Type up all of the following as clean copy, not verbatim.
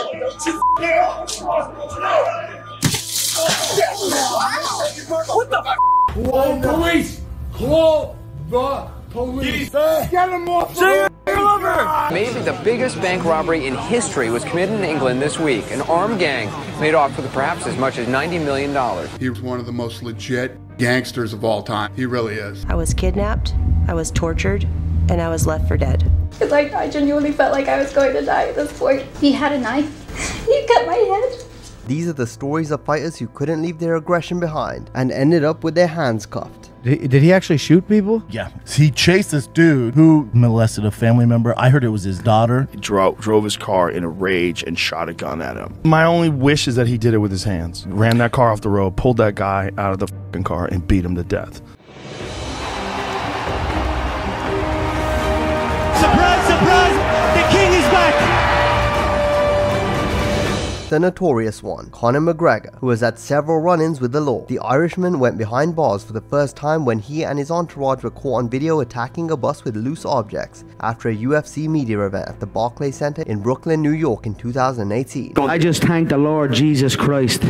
What the f? Call police! Call the police! Get him off the Maybe the biggest bank robbery in history was committed in England this week. An armed gang made off with perhaps as much as $90 million. He was one of the most legit gangsters of all time. He really is. I was kidnapped, I was tortured, and I was left for dead. Because I genuinely felt like I was going to die at this point. He had a knife. He cut my head. These are the stories of fighters who couldn't leave their aggression behind and ended up with their hands cuffed. Did he actually shoot people? Yeah. He chased this dude who molested a family member. I heard it was his daughter. He drove his car in a rage and shot a gun at him. My only wish is that he did it with his hands. Ran that car off the road, pulled that guy out of the fucking car, and beat him to death. Surprise, surprise! The king is back! The notorious one, Conor McGregor, who has had several run-ins with the law. The Irishman went behind bars for the first time when he and his entourage were caught on video attacking a bus with loose objects after a UFC media event at the Barclays Center in Brooklyn, New York in 2018. I just thank the Lord Jesus Christ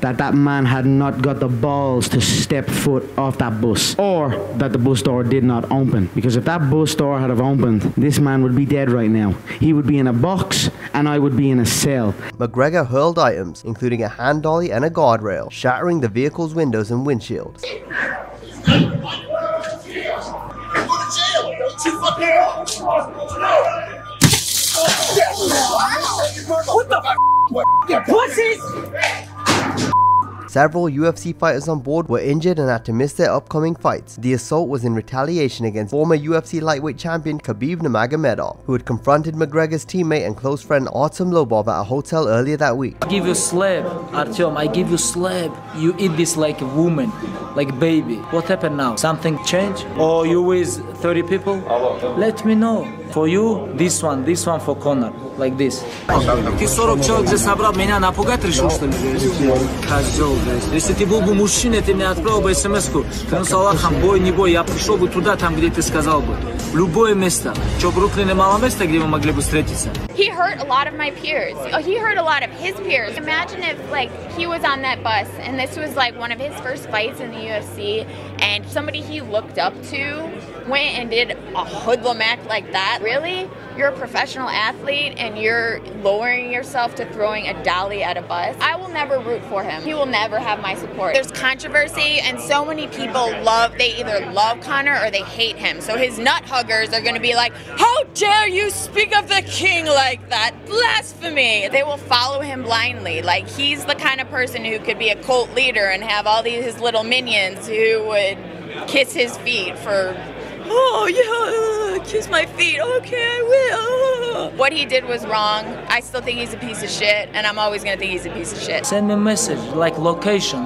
that man had not got the balls to step foot off that bus, or that the bus door did not open, because if that bus door had have opened, this man would be dead right now. He would be in a box and I would be in a cell. McGregor hurled items, including a hand dolly and a guardrail, shattering the vehicle's windows and windshields. What the f? You pussies! Several UFC fighters on board were injured and had to miss their upcoming fights. The assault was in retaliation against former UFC lightweight champion Khabib Nurmagomedov, who had confronted McGregor's teammate and close friend Artem Lobov at a hotel earlier that week. I give you slab, Artem, I give you slab. You eat this like a woman, like a baby. What happened now? Something changed? Or you with 30 people? Let me know. For you, this one for Conor, like this. Ты 40 человек здесь собрал, меня напугать решил, что ли? Козел, блядь. Если ты был бы мужчина, ты мне отправил бы смс-ку. Клянусь Аллахом, бой, не бой, я пришел бы туда, там, где ты сказал бы. В любое место. Что, Бруклине мало места, где мы могли бы встретиться? He hurt a lot of my peers. He hurt a lot of his peers. Imagine if, like, he was on that bus and this was, like, one of his first fights in the UFC and somebody he looked up to went and did a hoodlum act like that. Really? You're a professional athlete and you're lowering yourself to throwing a dolly at a bus? I will never root for him. He will never have my support. There's controversy and so many people they either love Conor or they hate him. So his nut huggers are going to be like, how dare you speak of the king like that? Blasphemy! They will follow him blindly. Like, he's the kind of person who could be a cult leader and have all his little minions who would kiss his feet for, oh yeah, kiss my feet, okay, I will. What he did was wrong. I still think he's a piece of shit, and I'm always gonna think he's a piece of shit. Send me a message, like location,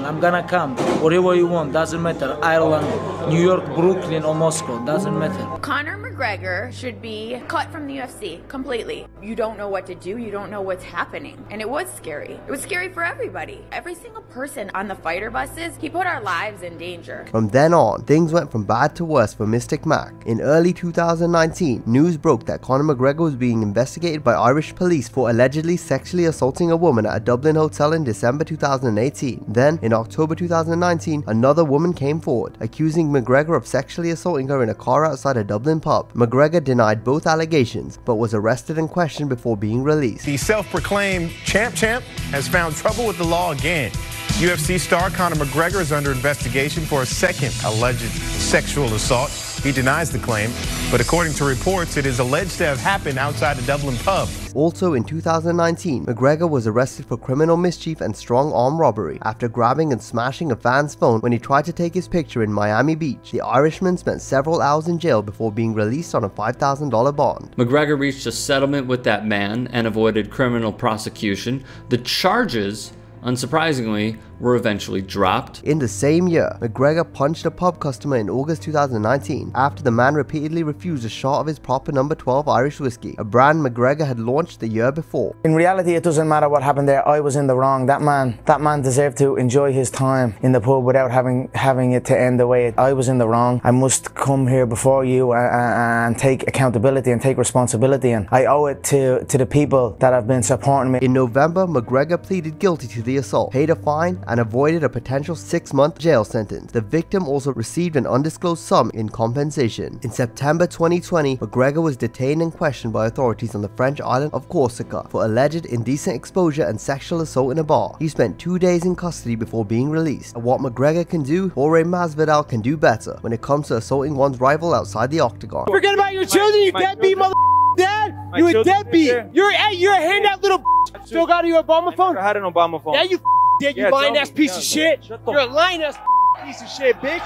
I'm gonna come. Whatever you want, doesn't matter. Ireland, New York, Brooklyn, or Moscow, doesn't matter. Conor McGregor should be cut from the UFC completely. You don't know what to do, you don't know what's happening. And it was scary. It was scary for everybody. Every single person on the fighter buses, he put our lives in danger. From then on, things went from bad to worse for Mystic Mac. In early 2019, news broke that Conor McGregor was being investigated by Irish police for allegedly sexually assaulting a woman at a Dublin hotel in December 2018. Then, in October 2019, another woman came forward, accusing McGregor of sexually assaulting her in a car outside a Dublin pub. McGregor denied both allegations, but was arrested and questioned before being released. The self-proclaimed champ has found trouble with the law again. UFC star Conor McGregor is under investigation for a second alleged sexual assault. He denies the claim, but according to reports, it is alleged to have happened outside a Dublin pub. Also in 2019, McGregor was arrested for criminal mischief and strong arm robbery after grabbing and smashing a fan's phone when he tried to take his picture in Miami Beach. The Irishman spent several hours in jail before being released on a $5,000 bond. McGregor reached a settlement with that man and avoided criminal prosecution. The charges, unsurprisingly, were eventually dropped. In the same year, McGregor punched a pub customer in August 2019 after the man repeatedly refused a shot of his proper number 12 Irish whiskey, a brand McGregor had launched the year before. In reality, it doesn't matter what happened there. I was in the wrong. That man deserved to enjoy his time in the pub without having it to end the way I was in the wrong. I must come here before you and take accountability and take responsibility, and I owe it to the people that have been supporting me. In November, McGregor pleaded guilty to the assault, paid a fine, and avoided a potential 6-month jail sentence. The victim also received an undisclosed sum in compensation. In September 2020, McGregor was detained and questioned by authorities on the French island of Corsica for alleged indecent exposure and sexual assault in a bar. He spent 2 days in custody before being released. And what McGregor can do, Jorge Masvidal can do better when it comes to assaulting one's rival outside the octagon. Forget about your children, you deadbeat mother dad. You a deadbeat. You're a handout little. Still got your Obama phone? I had an Obama phone. Yeah, you did. You lying ass piece of shit. You're a lying ass piece of shit, bitch.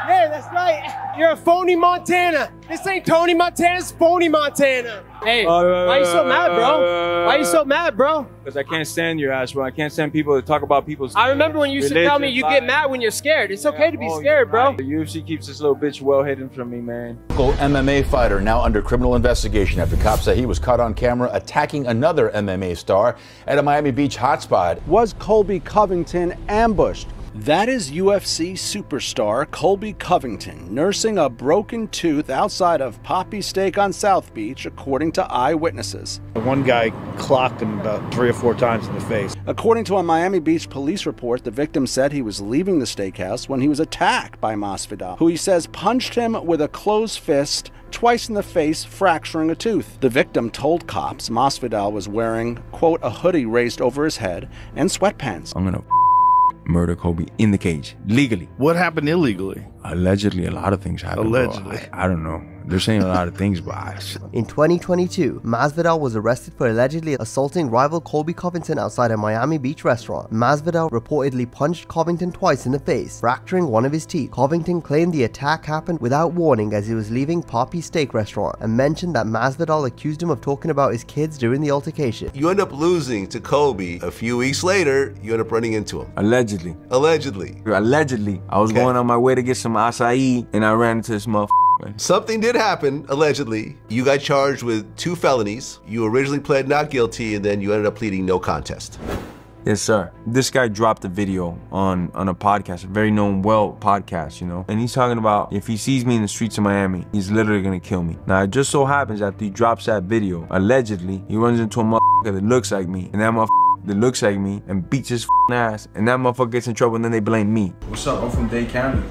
Yeah, that's right. You're a phony Montana. This ain't Tony Montana, it's phony Montana. Hey, why you so mad, bro? Why you so mad, bro? Because I can't stand your ass, bro. I can't stand people to talk about people's I remember when you used to tell me you get mad when you're scared. It's okay to be scared, bro. The UFC keeps this little bitch well hidden from me, man. Local MMA fighter now under criminal investigation after cops say he was caught on camera attacking another MMA star at a Miami Beach hotspot. Was Colby Covington ambushed? That is UFC superstar Colby Covington nursing a broken tooth outside of Poppy Steak on South Beach, according to eyewitnesses. One guy clocked him about 3 or 4 times in the face. According to a Miami Beach police report, the victim said he was leaving the steakhouse when he was attacked by Masvidal, who he says punched him with a closed fist twice in the face, fracturing a tooth. The victim told cops Masvidal was wearing, quote, a hoodie raised over his head and sweatpants. I'm gonna murder Colby in the cage, legally. What happened illegally? Allegedly, a lot of things happened. Allegedly. I don't know. They're saying a lot of things, but In 2022, Masvidal was arrested for allegedly assaulting rival Colby Covington outside a Miami Beach restaurant. Masvidal reportedly punched Covington twice in the face, fracturing one of his teeth. Covington claimed the attack happened without warning as he was leaving Poppy Steak restaurant and mentioned that Masvidal accused him of talking about his kids during the altercation. You end up losing to Colby. A few weeks later, you end up running into him. Allegedly. Allegedly. Allegedly. I was going on my way to get some acai and I ran into this motherfucker. Something did happen, allegedly. You got charged with 2 felonies. You originally pled not guilty, and then you ended up pleading no contest. Yes, sir. This guy dropped a video on a podcast, a very known, podcast, you know? And he's talking about if he sees me in the streets of Miami, he's literally gonna kill me. Now, it just so happens after he drops that video, allegedly, he runs into a motherfucker that looks like me, and that motherfucker that looks like me and beats his ass, and that motherfucker gets in trouble, and then they blame me. What's up? I'm from Dade County.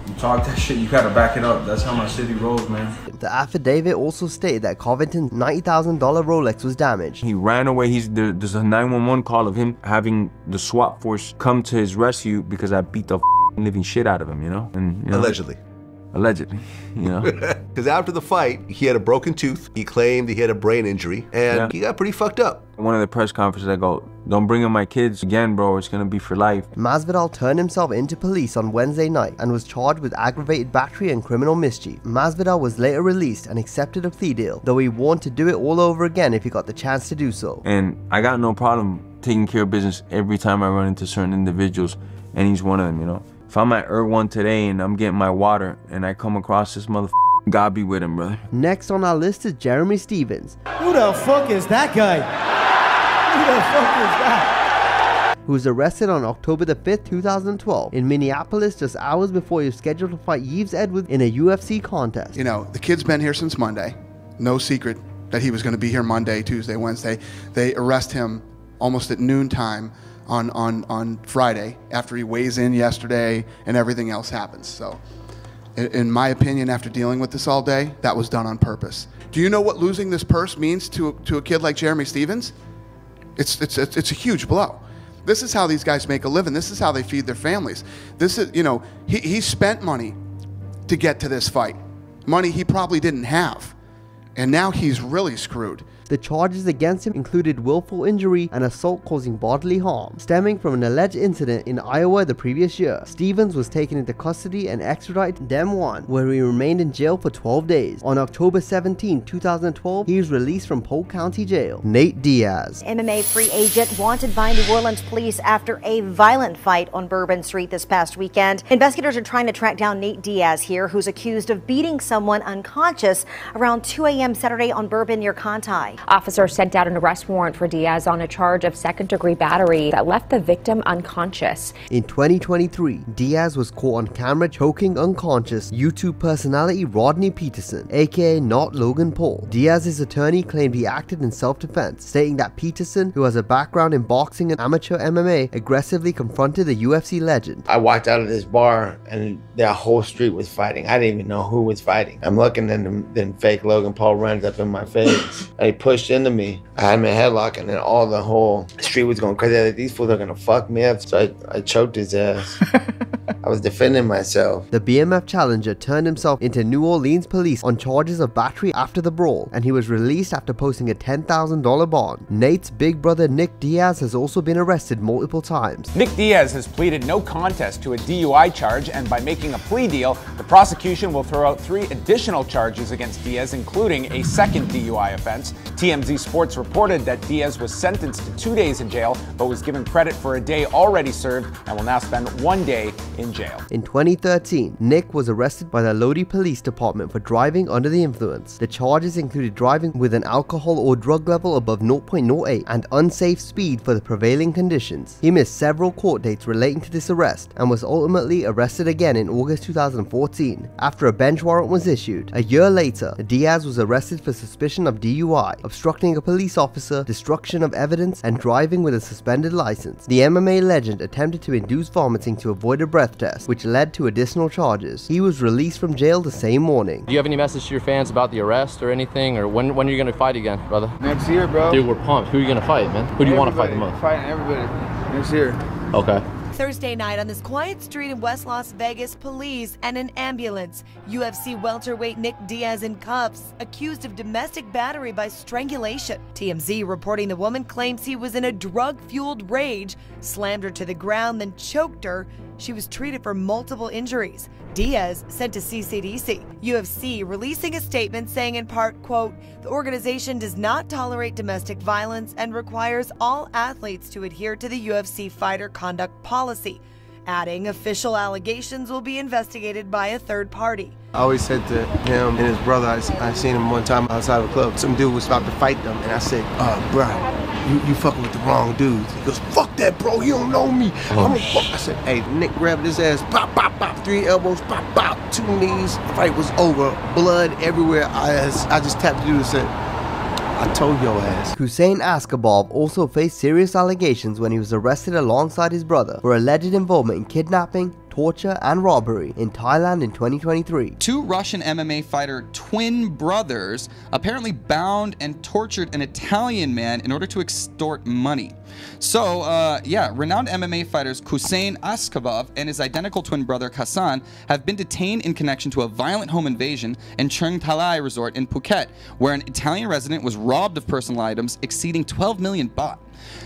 You talk that shit, you gotta back it up. That's how my city rolls, man. The affidavit also stated that Covington's $90,000 Rolex was damaged. He ran away. There's a 911 call of him having the SWAT force come to his rescue because I beat the living shit out of him, you know? And you know, Allegedly. Allegedly, you know? Because after the fight, he had a broken tooth. He claimed he had a brain injury, and he got pretty fucked up. One of the press conferences, I go, don't bring in my kids again, bro. It's gonna be for life. Masvidal turned himself into police on Wednesday night and was charged with aggravated battery and criminal mischief. Masvidal was later released and accepted a plea deal, though he warned to do it all over again if he got the chance to do so. And I got no problem taking care of business every time I run into certain individuals, and he's one of them, you know? If I'm at Erewhon today and I'm getting my water and I come across this motherfucker, God be with him, brother. Next on our list is Jeremy Stevens. Who the fuck is that guy? Who the fuck is that? Who was arrested on October the 5th, 2012 in Minneapolis just hours before he was scheduled to fight Yves Edwards in a UFC contest. You know, the kid's been here since Monday. No secret that he was going to be here Monday, Tuesday, Wednesday. They arrest him almost at noontime on Friday after he weighs in yesterday and everything else happens. So in my opinion, after dealing with this all day, that was done on purpose. Do you know what losing this purse means to a kid like Jeremy Stevens? It's a huge blow. This is how these guys make a living. This is how they feed their families. This is, you know, he spent money to get to this fight. Money he probably didn't have. And now he's really screwed. The charges against him included willful injury and assault causing bodily harm, stemming from an alleged incident in Iowa the previous year. Stevens was taken into custody and extradited to Dem 1, where he remained in jail for 12 days. On October 17, 2012, he was released from Polk County Jail. Nate Diaz. MMA free agent wanted by New Orleans police after a violent fight on Bourbon Street this past weekend. Investigators are trying to track down Nate Diaz here, who's accused of beating someone unconscious around 2 a.m. Saturday on Bourbon near Conti. Officers sent out an arrest warrant for Diaz on a charge of second-degree battery that left the victim unconscious. In 2023, Diaz was caught on camera choking unconscious YouTube personality Rodney Peterson, aka not Logan Paul. Diaz's attorney claimed he acted in self-defense, stating that Peterson, who has a background in boxing and amateur MMA, aggressively confronted the UFC legend. I walked out of this bar and the whole street was fighting. I didn't even know who was fighting. I'm looking and then fake Logan Paul runs up in my face. And he pushed into me. I had my headlock and then the whole street was going crazy. Like, these fools are gonna fuck me up. So I choked his ass. I was defending myself. The BMF challenger turned himself into New Orleans police on charges of battery after the brawl, and he was released after posting a $10,000 bond. Nate's big brother Nick Diaz has also been arrested multiple times. Nick Diaz has pleaded no contest to a DUI charge, and by making a plea deal, the prosecution will throw out 3 additional charges against Diaz, including a second DUI offense. TMZ Sports reported that Diaz was sentenced to 2 days in jail, but was given credit for a day already served and will now spend 1 day in jail. In 2013, Nick was arrested by the Lodi Police Department for driving under the influence. The charges included driving with an alcohol or drug level above 0.08 and unsafe speed for the prevailing conditions. He missed several court dates relating to this arrest and was ultimately arrested again in August 2014 after a bench warrant was issued. A year later, Diaz was arrested for suspicion of DUI, obstructing a police officer, destruction of evidence, and driving with a suspended license. The MMA legend attempted to induce vomiting to avoid a breath test, which led to additional charges. He was released from jail the same morning. Do you have any message to your fans about the arrest or anything, or when are you going to fight again, brother? Next year, bro. Dude, we're pumped. Who are you going to fight, man? Who do you want to fight the most? Fighting everybody next year. Okay. Thursday night on this quiet street in West Las Vegas, police and an ambulance. UFC welterweight Nick Diaz in cuffs, accused of domestic battery by strangulation. TMZ reporting the woman claims he was in a drug-fueled rage, slammed her to the ground, then choked her. She was treated for multiple injuries. Diaz sent to CCDC. UFC releasing a statement saying in part, quote, "The organization does not tolerate domestic violence and requires all athletes to adhere to the UFC fighter conduct policy," adding official allegations will be investigated by a third party. I always said to him and his brother, I seen him one time outside of a club. Some dude was about to fight them, and I said, bro, you fucking with the wrong dudes. He goes, fuck that, bro, you don't know me. I said, hey, Nick grabbed his ass, pop, pop, pop, 3 elbows, pop, pop, 2 knees. The fight was over, blood everywhere. I just tapped the dude and said, I told your ass. Hussein Askabov also faced serious allegations when he was arrested alongside his brother for alleged involvement in kidnapping, torture, and robbery in Thailand in 2023. 2 Russian MMA fighter twin brothers apparently bound and tortured an Italian man in order to extort money. So, renowned MMA fighters Hussein Askabov and his identical twin brother Hassan have been detained in connection to a violent home invasion in Chung Talai Resort in Phuket, where an Italian resident was robbed of personal items exceeding 12 million baht.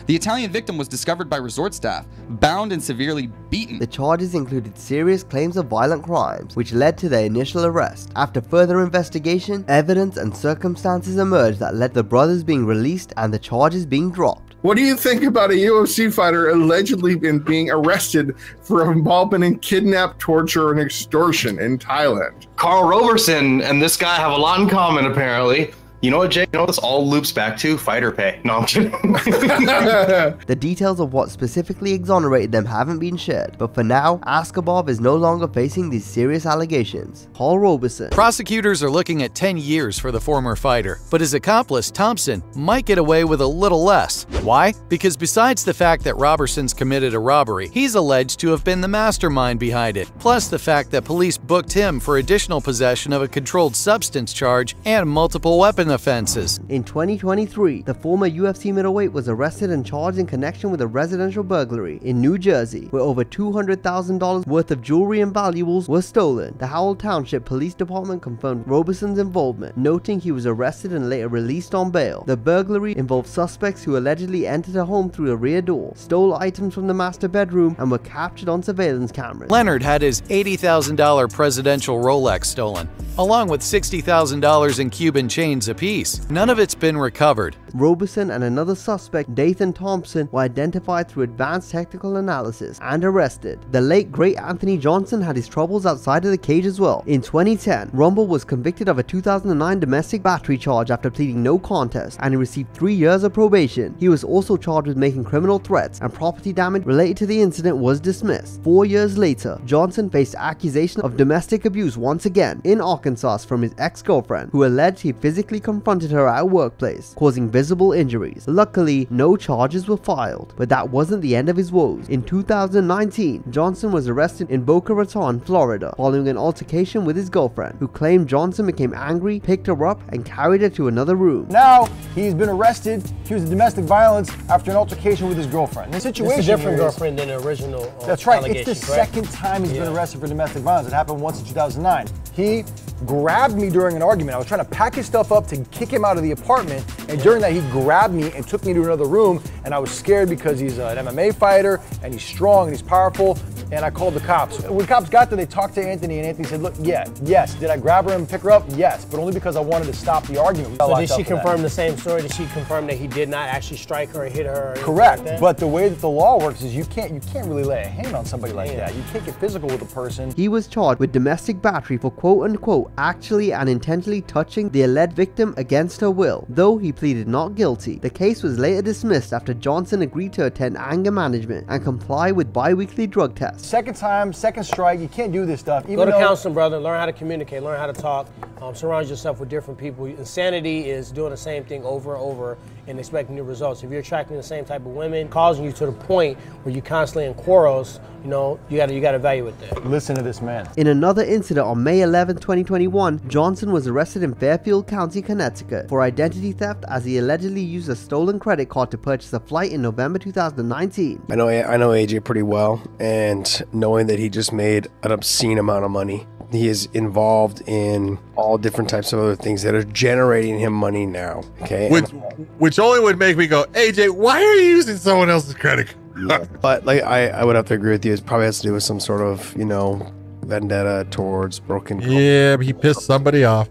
The Italian victim was discovered by resort staff, bound and severely beaten. The charges included serious claims of violent crimes, which led to their initial arrest. After further investigation, evidence and circumstances emerged that led to the brothers being released and the charges being dropped. What do you think about a UFC fighter allegedly being arrested for involvement in kidnap, torture, and extortion in Thailand? Carl Roberson and this guy have a lot in common, apparently. You know what, Jake? You know what this all loops back to? Fighter pay. No, I'm kidding. The details of what specifically exonerated them haven't been shared, but for now, Askabov is no longer facing these serious allegations. Paul Robeson. Prosecutors are looking at 10 years for the former fighter, but his accomplice, Thompson, might get away with a little less. Why? Because besides the fact that Roberson's committed a robbery, he's alleged to have been the mastermind behind it, plus the fact that police booked him for additional possession of a controlled substance charge and multiple weapon offenses. In 2023, the former UFC middleweight was arrested and charged in connection with a residential burglary in New Jersey, where over $200,000 worth of jewelry and valuables were stolen. The Howell Township Police Department confirmed Robeson's involvement, noting he was arrested and later released on bail. The burglary involved suspects who allegedly entered a home through a rear door, stole items from the master bedroom, and were captured on surveillance cameras. Leonard had his $80,000 presidential Rolex stolen, along with $60,000 in Cuban chains apiece. None of it's been recovered. Robeson and another suspect, Dathan Thompson, were identified through advanced technical analysis and arrested. The late great Anthony Johnson had his troubles outside of the cage as well. In 2010, Rumble was convicted of a 2009 domestic battery charge after pleading no contest, and he received 3 years of probation. He was also charged with making criminal threats, and property damage related to the incident was dismissed. 4 years later, Johnson faced accusation of domestic abuse once again in Arkansas from his ex-girlfriend, who alleged he physically confronted her at a workplace, causing visible injuries. Luckily, no charges were filed, but that wasn't the end of his woes. In 2019, Johnson was arrested in Boca Raton, Florida, following an altercation with his girlfriend, who claimed Johnson became angry, picked her up, and carried her to another room. Now, he's been arrested, accused of domestic violence after an altercation with his girlfriend. The situation It's a different girlfriend than the original That's right. allegation, It's the correct? second time he's been arrested for domestic violence. It happened once in 2009. He grabbed me during an argument. I was trying to pack his stuff up to kick him out of the apartment, and during that he grabbed me and took me to another room, and I was scared because he's an MMA fighter and he's strong and he's powerful, and I called the cops. When the cops got there, they talked to Anthony, and Anthony said, look, yes, did I grab her and pick her up? Yes, but only because I wanted to stop the argument. So did she confirm the same story? Did she confirm that he did not actually strike her or hit her? Or Correct, like that? but the way that the law works is you can't really lay a hand on somebody like that. You can't get physical with a person. He was charged with domestic battery for quote-unquote actually and intentionally touching the alleged victim against her will, though he pleaded not guilty. The case was later dismissed after Johnson agreed to attend anger management and comply with bi-weekly drug tests. Second time, second strike, you can't do this stuff. Go to counseling, brother. Learn how to communicate, learn how to talk, surround yourself with different people. Insanity is doing the same thing over and over and expecting new results. If you're attracting the same type of women, causing you to the point where you're constantly in quarrels, you gotta evaluate that. Listen to this man. In another incident on May 11, 2021, Johnson was arrested in Fairfield County, Connecticut for identity theft as he allegedly used a stolen credit card to purchase a flight in November 2019. I know AJ pretty well, and knowing that he just made an obscene amount of money, he is involved in all different types of other things that are generating him money now. Okay, which only would make me go, AJ, why are you using someone else's credit card? Yeah. But like I would have to agree with you. It probably has to do with some sort of vendetta towards broken. Yeah, he pissed somebody off.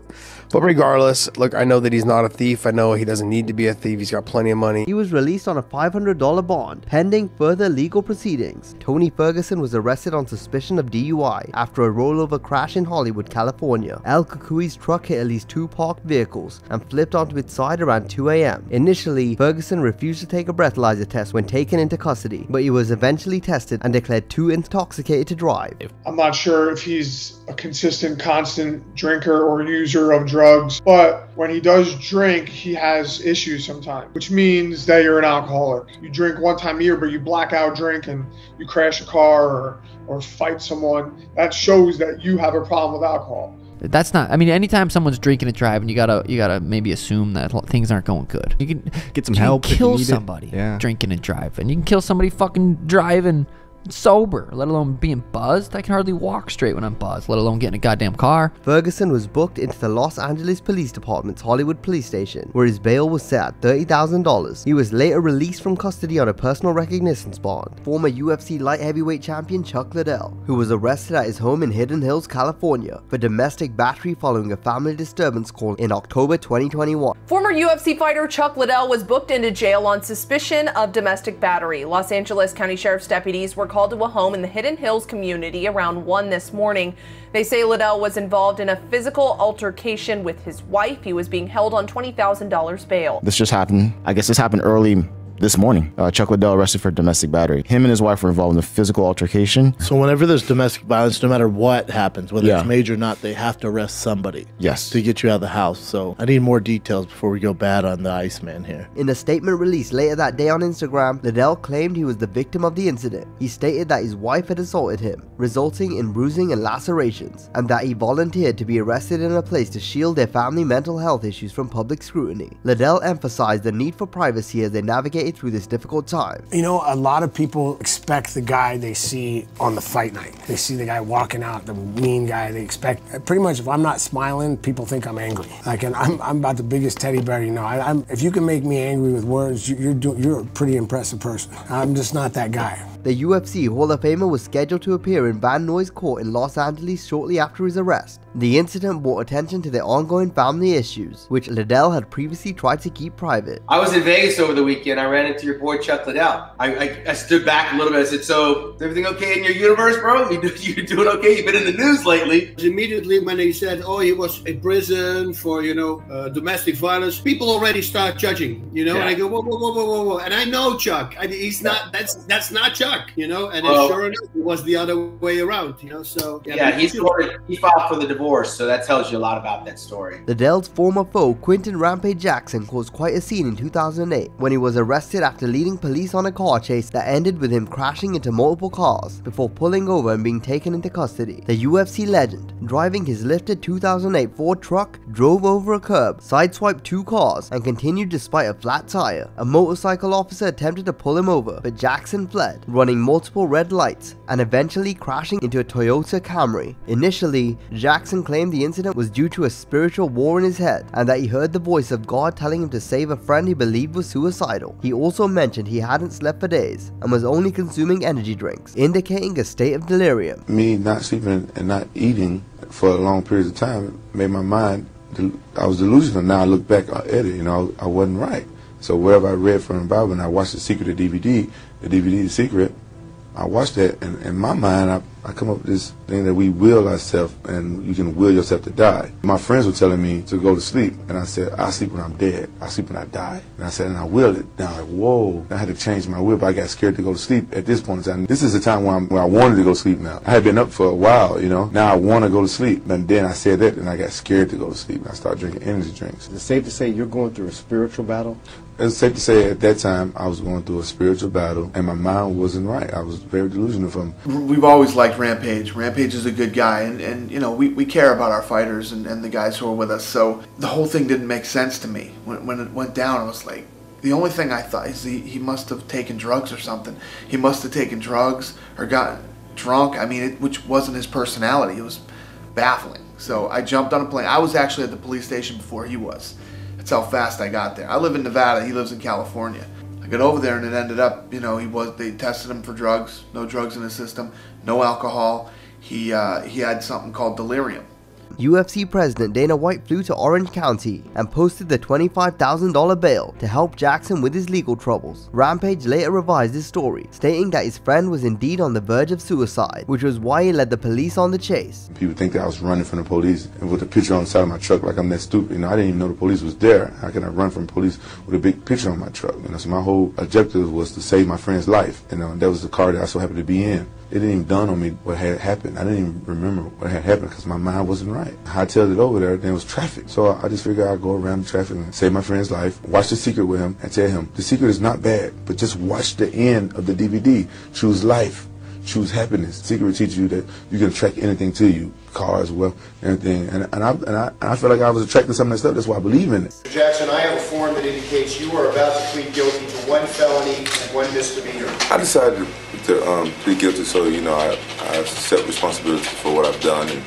But regardless, look, I know that he's not a thief. I know he doesn't need to be a thief. He's got plenty of money. He was released on a $500 bond, pending further legal proceedings. Tony Ferguson was arrested on suspicion of DUI after a rollover crash in Hollywood, California. El Cucui's truck hit at least 2 parked vehicles and flipped onto its side around 2 a.m. Initially, Ferguson refused to take a breathalyzer test when taken into custody, but he was eventually tested and declared too intoxicated to drive. I'm not sure if he's a constant drinker or user of drugs, but when he does drink, he has issues sometimes, which means that you're an alcoholic. You drink one time a year, but you black out drink and you crash a car or fight someone. That shows that you have a problem with alcohol. That's not, I mean, anytime someone's drinking and driving, you gotta maybe assume that things aren't going good. You can get some help. You can kill somebody drinking and driving. You can kill somebody fucking driving sober, let alone being buzzed. I can hardly walk straight when I'm buzzed, let alone getting a goddamn car. Ferguson was booked into the Los Angeles Police Department's Hollywood Police Station, where his bail was set at $30,000. He was later released from custody on a personal recognition bond. Former UFC light heavyweight champion Chuck Liddell, who was arrested at his home in Hidden Hills, California, for domestic battery following a family disturbance call in October 2021. Former UFC fighter Chuck Liddell was booked into jail on suspicion of domestic battery. Los Angeles County Sheriff's deputies were called to a home in the Hidden Hills community around 1 this morning. They say Liddell was involved in a physical altercation with his wife. He was being held on $20,000 bail. This just happened. I guess this happened early this morning. Chuck Liddell arrested for domestic battery. Him and his wife were involved in a physical altercation. So whenever there's domestic violence, no matter what happens, whether it's major or not, they have to arrest somebody. Yes. To get you out of the house. So I need more details before we go bad on the Iceman here. In a statement released later that day on Instagram, Liddell claimed he was the victim of the incident. He stated that his wife had assaulted him, resulting in bruising and lacerations, and that he volunteered to be arrested in a place to shield their family mental health issues from public scrutiny. Liddell emphasized the need for privacy as they navigated through this difficult time. You know, a lot of people expect the guy they see on the fight night. They see the guy walking out, the mean guy. They expect, pretty much if I'm not smiling, people think I'm angry. Like, and I'm about the biggest teddy bear you know. If you can make me angry with words, you're a pretty impressive person. I'm just not that guy. The UFC Hall of Famer was scheduled to appear in Van Noy's court in Los Angeles shortly after his arrest. The incident brought attention to their ongoing family issues, which Liddell had previously tried to keep private. I was in Vegas over the weekend. I ran into your boy Chuck Liddell. I stood back a little bit. I said, "So, is everything okay in your universe, bro? You doing okay? You've been in the news lately." Immediately when they said, "Oh, he was in prison for domestic violence," people already start judging, And I go, whoa, and I know Chuck. He's not. That's not Chuck. And then sure enough, it was the other way around, So he filed for the divorce, so that tells you a lot about that story. Liddell's former foe, Quinton Rampage Jackson, caused quite a scene in 2008 when he was arrested after leading police on a car chase that ended with him crashing into multiple cars before pulling over and being taken into custody. The UFC legend, driving his lifted 2008 Ford truck, drove over a curb, sideswiped 2 cars, and continued despite a flat tire. A motorcycle officer attempted to pull him over, but Jackson fled, running multiple red lights and eventually crashing into a Toyota Camry. Initially, Jackson claimed the incident was due to a spiritual war in his head and that he heard the voice of God telling him to save a friend he believed was suicidal. He also mentioned he hadn't slept for days and was only consuming energy drinks, indicating a state of delirium. Me not sleeping and not eating for a long period of time made my mind, I was delusional. Now I look back at it, I wasn't right. So whatever I read from the Bible, and I watched The Secret, the DVD, The Secret, I watched that, and in my mind, I come up with this thing that we will ourselves, and you can will yourself to die. My friends were telling me to go to sleep, and I said, I sleep when I'm dead. I sleep when I die. And I said, and I will it. Now, like, whoa. I had to change my will, but I got scared to go to sleep at this point in time. This is the time where I wanted to go to sleep now. I had been up for a while, Now I want to go to sleep. And then I said that, and I got scared to go to sleep. And I started drinking energy drinks. Is it safe to say you're going through a spiritual battle? It's safe to say at that time I was going through a spiritual battle, and my mind wasn't right. I was very delusional from. We've always liked Rampage. Rampage is a good guy, and we care about our fighters and the guys who are with us. So the whole thing didn't make sense to me. When it went down, I was like, the only thing I thought is he must have taken drugs or something. He must have taken drugs or gotten drunk. Which wasn't his personality. It was baffling. So I jumped on a plane. I was actually at the police station before he was. That's how fast I got there. I live in Nevada. He lives in California. I got over there and it ended up, they tested him for drugs. No drugs in his system. No alcohol. He had something called delirium. UFC President Dana White flew to Orange County and posted the $25,000 bail to help Jackson with his legal troubles. Rampage later revised his story, stating that his friend was indeed on the verge of suicide, which was why he led the police on the chase. People think that I was running from the police and with a picture on the side of my truck like I'm that stupid. I didn't even know the police was there. How can I run from police with a big picture on my truck? So my whole objective was to save my friend's life. That was the car that I so happened to be in. It didn't even dawn on me what had happened. I didn't even remember what had happened because my mind wasn't right. I hightailed it over there, there was traffic. So I just figured I'd go around the traffic and save my friend's life, watch The Secret with him, and tell him, The Secret is not bad, but just watch the end of the DVD. Choose life. Choose happiness. The Secret will teach you that you can attract anything to you, cars, wealth, everything. And I felt like I was attracting some of that stuff. That's why I believe in it. Jackson, I have a form that indicates you are about to plead guilty to 1 felony and 1 misdemeanor. I decided to plead guilty so, I accept responsibility for what I've done, and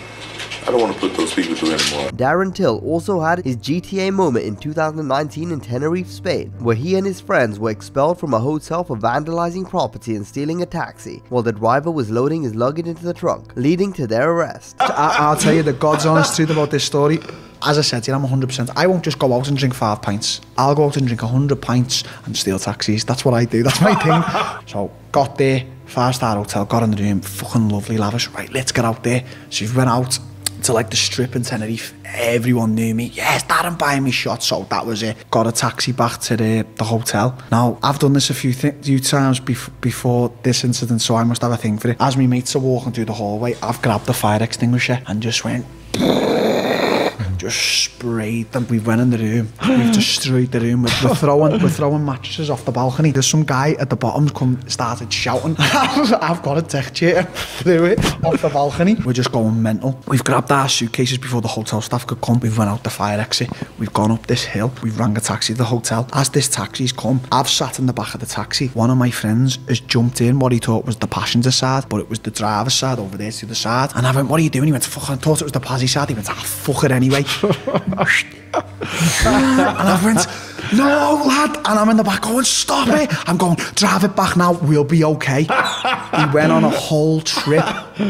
I don't want to put those people through anymore. Darren Till also had his GTA moment in 2019 in Tenerife, Spain, where he and his friends were expelled from a hotel for vandalizing property and stealing a taxi, while the driver was loading his luggage into the trunk, leading to their arrest. I'll tell you the God's honest truth about this story. As I said to you, I'm 100%. I won't just go out and drink 5 pints. I'll go out and drink 100 pints and steal taxis. That's what I do. That's my thing. So, got there, 5-star hotel, got in the room, fucking lovely, lavish. Right, let's get out there. So we went out to like the strip in Tenerife. Everyone knew me. Yes, Darren buying me shots. So that was it. Got a taxi back to the hotel. Now, I've done this a few times before this incident, so I must have a thing for it. As my mates are walking through the hallway, I've grabbed the fire extinguisher and just went... just sprayed them. We went in the room. We've destroyed the room. We're throwing mattresses off the balcony. There's some guy at the bottom started shouting. I've got a tech chair, threw it off the balcony. We're just going mental. We've grabbed our suitcases before the hotel staff could come. We've went out the fire exit. We've gone up this hill. We've rang a taxi to the hotel. As this taxi's come, I've sat in the back of the taxi. One of my friends has jumped in what he thought was the passenger side, but it was the driver's side over there to the side. And I went, what are you doing? He went, fuck, I thought it was the Pazzy side. He went, fuck it anyway. And I went, no, lad. And I'm in the back going, stop it. I'm going, drive it back now. We'll be okay. He went on a whole trip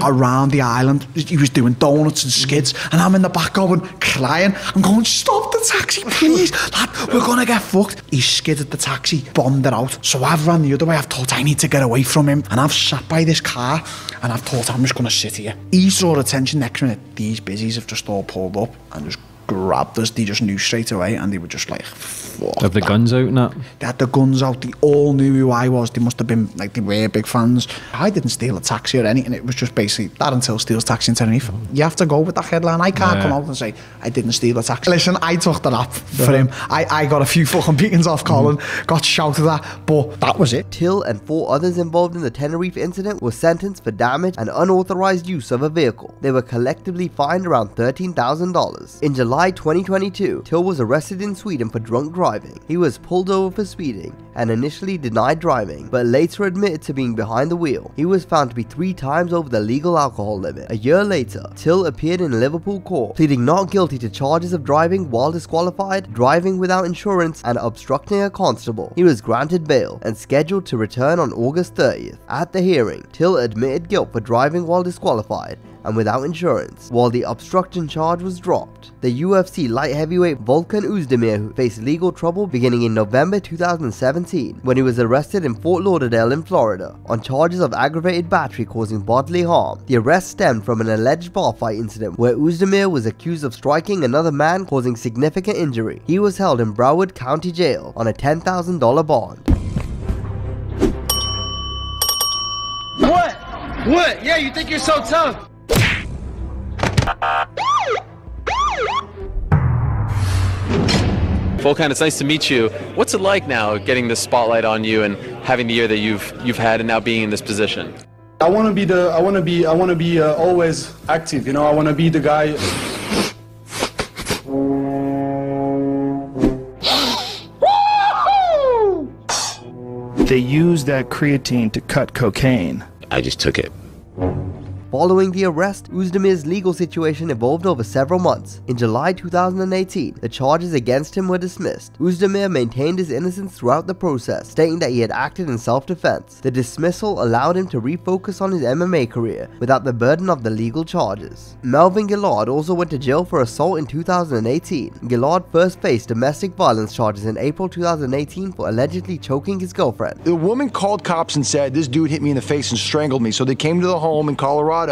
around the island. He was doing donuts and skids. And I'm in the back going, crying. I'm going, stop the taxi, please. Lad, we're going to get fucked. He skidded the taxi, bombed it out. So I've ran the other way. I've thought I need to get away from him. And I've sat by this car. And I've thought I'm just going to sit here. Ease draw attention next minute. These busies have just all pulled up and just grabbed us. They just knew straight away, and they were just like, fuck. Have the guns out now? They had the guns out. They all knew who I was. They must have been, like, they were big fans. I didn't steal a taxi or anything. It was just basically Darren Till steals taxi in Tenerife. You have to go with that headline. I can't come out and say I didn't steal a taxi. Listen, I took the rap for him. I got a few fucking beatings off Colin, got shouted at, but that was it. Till and 4 others involved in the Tenerife incident were sentenced for damage and unauthorized use of a vehicle. They were collectively fined around $13,000. In July 2022, Till was arrested in Sweden for drunk driving. He was pulled over for speeding and initially denied driving, but later admitted to being behind the wheel. He was found to be 3 times over the legal alcohol limit. A year later, Till appeared in Liverpool court, pleading not guilty to charges of driving while disqualified, driving without insurance, and obstructing a constable. He was granted bail and scheduled to return on August 30th. At the hearing, Till admitted guilt for driving while disqualified and without insurance, while the obstruction charge was dropped. The UFC light heavyweight Volkan Oezdemir faced legal trouble beginning in November 2017 when he was arrested in Fort Lauderdale in Florida on charges of aggravated battery causing bodily harm. The arrest stemmed from an alleged bar fight incident where Oezdemir was accused of striking another man causing significant injury. He was held in Broward County Jail on a $10,000 bond. What? What? Yeah, you think you're so tough? Volkan, it's nice to meet you. What's it like now getting the spotlight on you and having the year that you've had and now being in this position? I want to be always active, you know. I want to be the guy. They use that creatine to cut cocaine. I just took it. Following the arrest, Oezdemir's legal situation evolved over several months. In July 2018, the charges against him were dismissed. Oezdemir maintained his innocence throughout the process, stating that he had acted in self-defense. The dismissal allowed him to refocus on his MMA career without the burden of the legal charges. Melvin Gillard also went to jail for assault in 2018. Gillard first faced domestic violence charges in April 2018 for allegedly choking his girlfriend. The woman called cops and said, this dude hit me in the face and strangled me. So they came to the home in Colorado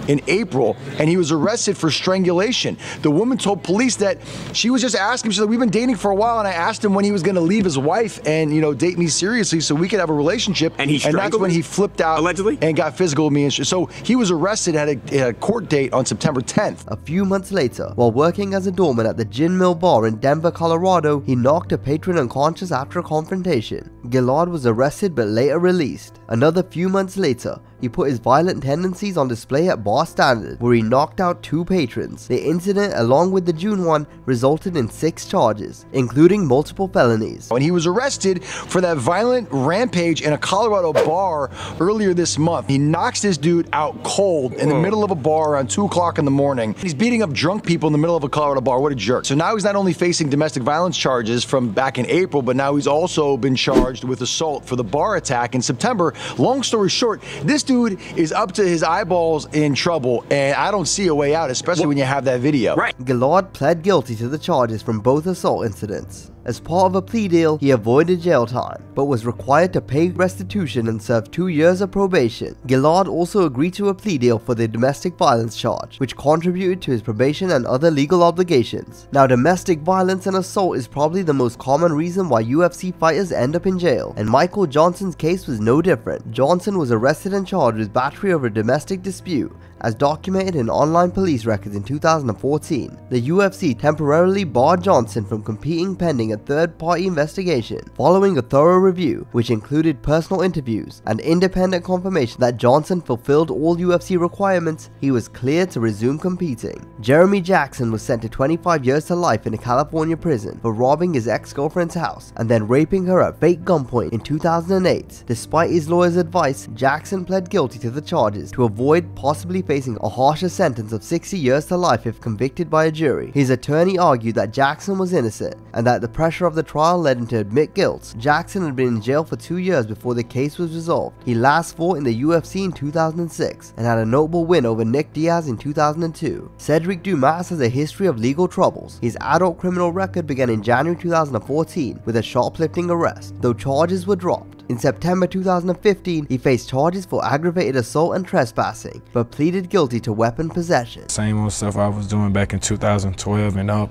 in April, and he was arrested for strangulation. The woman told police that she was just asking, she said, we've been dating for a while, and I asked him when he was going to leave his wife and, you know, date me seriously so we could have a relationship. And that's when he flipped out allegedly and got physical with me. So he was arrested at a court date on September 10th. A few months later, while working as a doorman at the Gin Mill Bar in Denver, Colorado, he knocked a patron unconscious after a confrontation. Gillard was arrested but later released. Another few months later, he put his violent tendencies on display at Bar Standard, where he knocked out 2 patrons. The incident, along with the June one, resulted in 6 charges, including multiple felonies. When he was arrested for that violent rampage in a Colorado bar earlier this month, he knocks this dude out cold in the middle of a bar around 2 o'clock in the morning. He's beating up drunk people in the middle of a Colorado bar. What a jerk. So now he's not only facing domestic violence charges from back in April, but now he's also been charged with assault for the bar attack in September. Long story short, this dude is up to his eyeballs in trouble, and I don't see a way out, especially when you have that video. Gillard pled guilty to the charges from both assault incidents. As part of a plea deal, he avoided jail time, but was required to pay restitution and serve 2 years of probation. Gillard also agreed to a plea deal for the domestic violence charge, which contributed to his probation and other legal obligations. Now, domestic violence and assault is probably the most common reason why UFC fighters end up in jail, and Michael Johnson's case was no different. Johnson was arrested and charged with battery over a domestic dispute, as documented in online police records in 2014. The UFC temporarily barred Johnson from competing pending a third-party investigation. Following a thorough review, which included personal interviews and independent confirmation that Johnson fulfilled all UFC requirements, he was cleared to resume competing. Jeremy Jackson was sent to 25 years to life in a California prison for robbing his ex-girlfriend's house and then raping her at fake gunpoint in 2008. Despite his lawyer's advice, Jackson pled guilty to the charges to avoid possibly facing a harsher sentence of 60 years to life if convicted by a jury. His attorney argued that Jackson was innocent and that the pressure of the trial led him to admit guilt. Jackson had been in jail for 2 years before the case was resolved. He last fought in the UFC in 2006 and had a notable win over Nick Diaz in 2002. Cedric Dumas has a history of legal troubles. His adult criminal record began in January 2014 with a shoplifting arrest, though charges were dropped. In September 2015, he faced charges for aggravated assault and trespassing, but pleaded guilty to weapon possession. Same old stuff I was doing back in 2012 and up.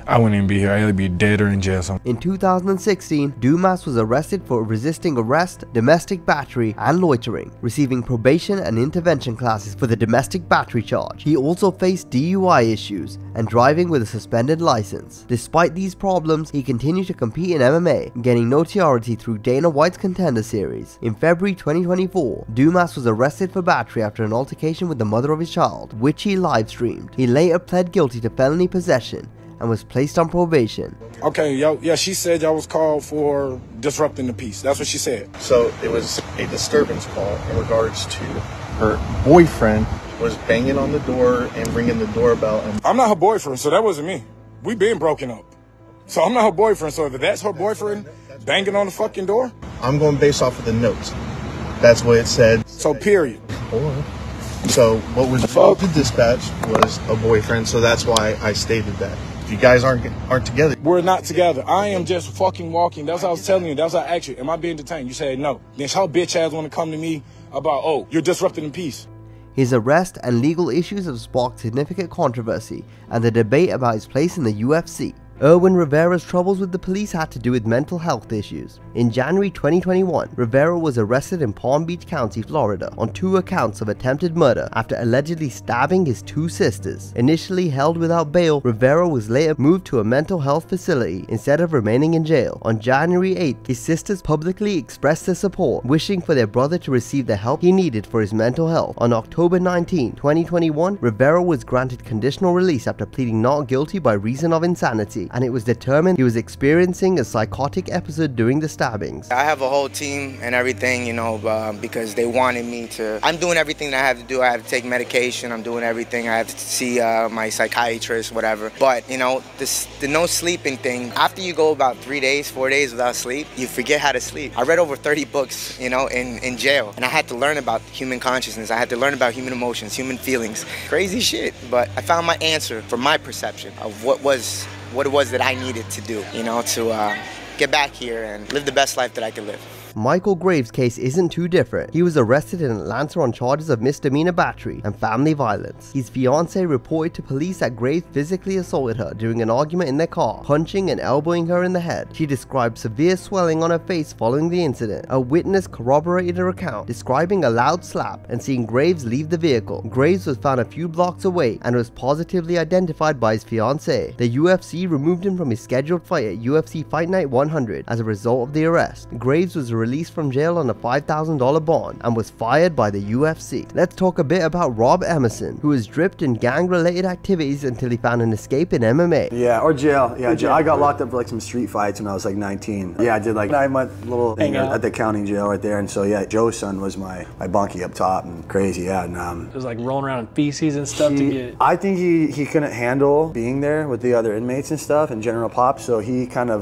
I wouldn't even be here. I'd be dead or in jail. In 2016, Dumas was arrested for resisting arrest, domestic battery, and loitering, receiving probation and intervention classes for the domestic battery charge. He also faced DUI issues and driving with a suspended license. Despite these problems, he continued to compete in MMA, gaining notoriety through Dana White's Contender Series. In February 2024, Dumas was arrested for battery after an altercation with the mother of his child, which he live-streamed. He later pled guilty to felony possession and was placed on probation. Okay, yeah, she said y'all was called for disrupting the peace. That's what she said. So it was a disturbance call in regards to her boyfriend was banging on the door and ringing the doorbell. And I'm not her boyfriend, so that wasn't me. We been broken up. So I'm not her boyfriend, so if that's her boyfriend banging on the fucking door? I'm going based off of the notes. That's what it said. So period. So what was told to dispatch was a boyfriend, so that's why I stated that. You guys aren't together. We're not together. I am just fucking walking. That's what I was telling you. That's what I asked you. Am I being detained? You said no. Then how bitch ass want to come to me about, oh, you're disrupting the peace. His arrest and legal issues have sparked significant controversy and the debate about his place in the UFC. Erwin Rivera's troubles with the police had to do with mental health issues. In January 2021, Rivera was arrested in Palm Beach County, Florida on 2 accounts of attempted murder after allegedly stabbing his 2 sisters. Initially held without bail, Rivera was later moved to a mental health facility instead of remaining in jail. On January 8th, his sisters publicly expressed their support, wishing for their brother to receive the help he needed for his mental health. On October 19, 2021, Rivera was granted conditional release after pleading not guilty by reason of insanity, and it was determined he was experiencing a psychotic episode during the stabbings. I have a whole team and everything, you know, because they wanted me to. I'm doing everything that I have to do. I have to take medication. I'm doing everything. I have to see my psychiatrist, whatever. But, you know, the no sleeping thing, after you go about 3 days, 4 days without sleep, you forget how to sleep. I read over 30 books, you know, in jail, and I had to learn about human consciousness. I had to learn about human emotions, human feelings. Crazy shit. But I found my answer from my perception of what it was that I needed to do, you know, to get back here and live the best life that I could live. Michael Graves' case isn't too different. He was arrested in Atlanta on charges of misdemeanor battery and family violence. His fiancée reported to police that Graves physically assaulted her during an argument in their car, punching and elbowing her in the head. She described severe swelling on her face following the incident. A witness corroborated her account, describing a loud slap and seeing Graves leave the vehicle. Graves was found a few blocks away and was positively identified by his fiancée. The UFC removed him from his scheduled fight at UFC Fight Night 100 as a result of the arrest. Graves was released from jail on a $5,000 bond and was fired by the UFC. Let's talk a bit about Rob Emerson, who was dripped in gang-related activities until he found an escape in MMA. Yeah, or jail. Yeah, jail. I got locked up for like some street fights when I was like 19. Yeah, I did like 9-month little thing at the county jail right there. And so yeah, Joe's son was my bunkie up top, and crazy, yeah. And it was like rolling around in feces and stuff to get. I think he couldn't handle being there with the other inmates and stuff and general pop, so he kind of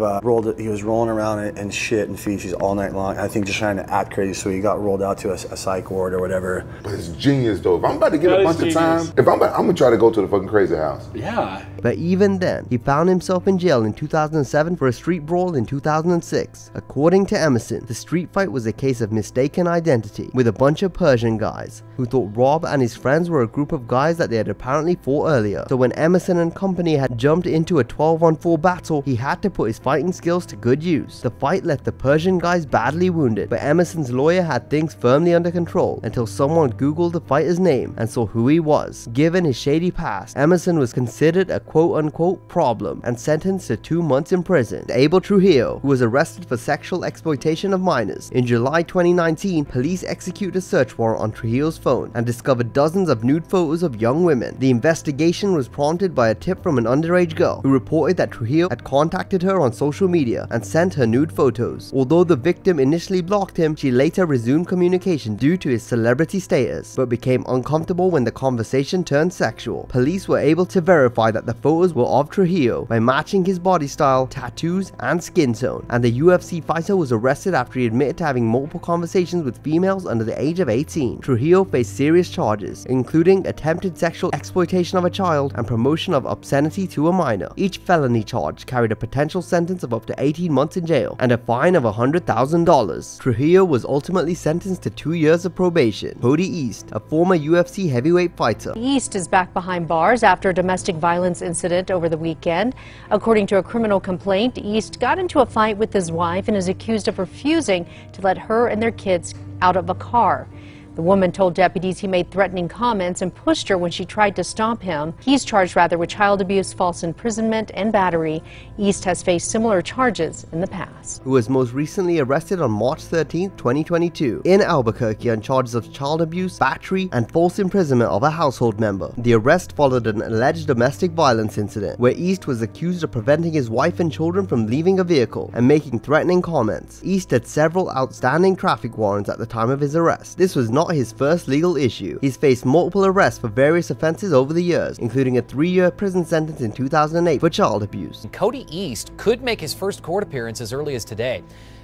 he was rolling around in shit and feces all night long. I think just trying to act crazy, so he got rolled out to a psych ward or whatever. But it's genius though. If I'm about to get a bunch of time, I'm gonna try to go to the fucking crazy house. Yeah. But even then, he found himself in jail in 2007 for a street brawl in 2006. According to Emerson, the street fight was a case of mistaken identity, with a bunch of Persian guys who thought Rob and his friends were a group of guys that they had apparently fought earlier. So when Emerson and company had jumped into a 12-on-4 battle, he had to put his fighting skills to good use. The fight left the Persian guys badly wounded, but Emerson's lawyer had things firmly under control until someone googled the fighter's name and saw who he was. Given his shady past, Emerson was considered a quote-unquote problem and sentenced to 2 months in prison. Abel Trujillo, who was arrested for sexual exploitation of minors. In July 2019, police executed a search warrant on Trujillo's phone and discovered dozens of nude photos of young women. The investigation was prompted by a tip from an underage girl who reported that Trujillo had contacted her on social media and sent her nude photos. Although the victim initially blocked him, she later resumed communication due to his celebrity status, but became uncomfortable when the conversation turned sexual. Police were able to verify that the photos were of Trujillo by matching his body style, tattoos, and skin tone, and the UFC fighter was arrested after he admitted to having multiple conversations with females under the age of 18. Trujillo faced serious charges, including attempted sexual exploitation of a child and promotion of obscenity to a minor. Each felony charge carried a potential sentence of up to 18 months in jail and a fine of $100,000. Trujillo was ultimately sentenced to 2 years of probation. Cody East, a former UFC heavyweight fighter. East is back behind bars after a domestic violence incident over the weekend. According to a criminal complaint, East got into a fight with his wife and is accused of refusing to let her and their kids out of a car. The woman told deputies he made threatening comments and pushed her when she tried to stop him. He's charged with child abuse, false imprisonment, and battery. East has faced similar charges in the past. Who was most recently arrested on March 13, 2022 in Albuquerque on charges of child abuse, battery, and false imprisonment of a household member. The arrest followed an alleged domestic violence incident where East was accused of preventing his wife and children from leaving a vehicle and making threatening comments. East had several outstanding traffic warrants at the time of his arrest. This was not his first legal issue. He's faced multiple arrests for various offenses over the years, including a 3-year prison sentence in 2008 for child abuse. Cody East could make his first court appearance as early as today.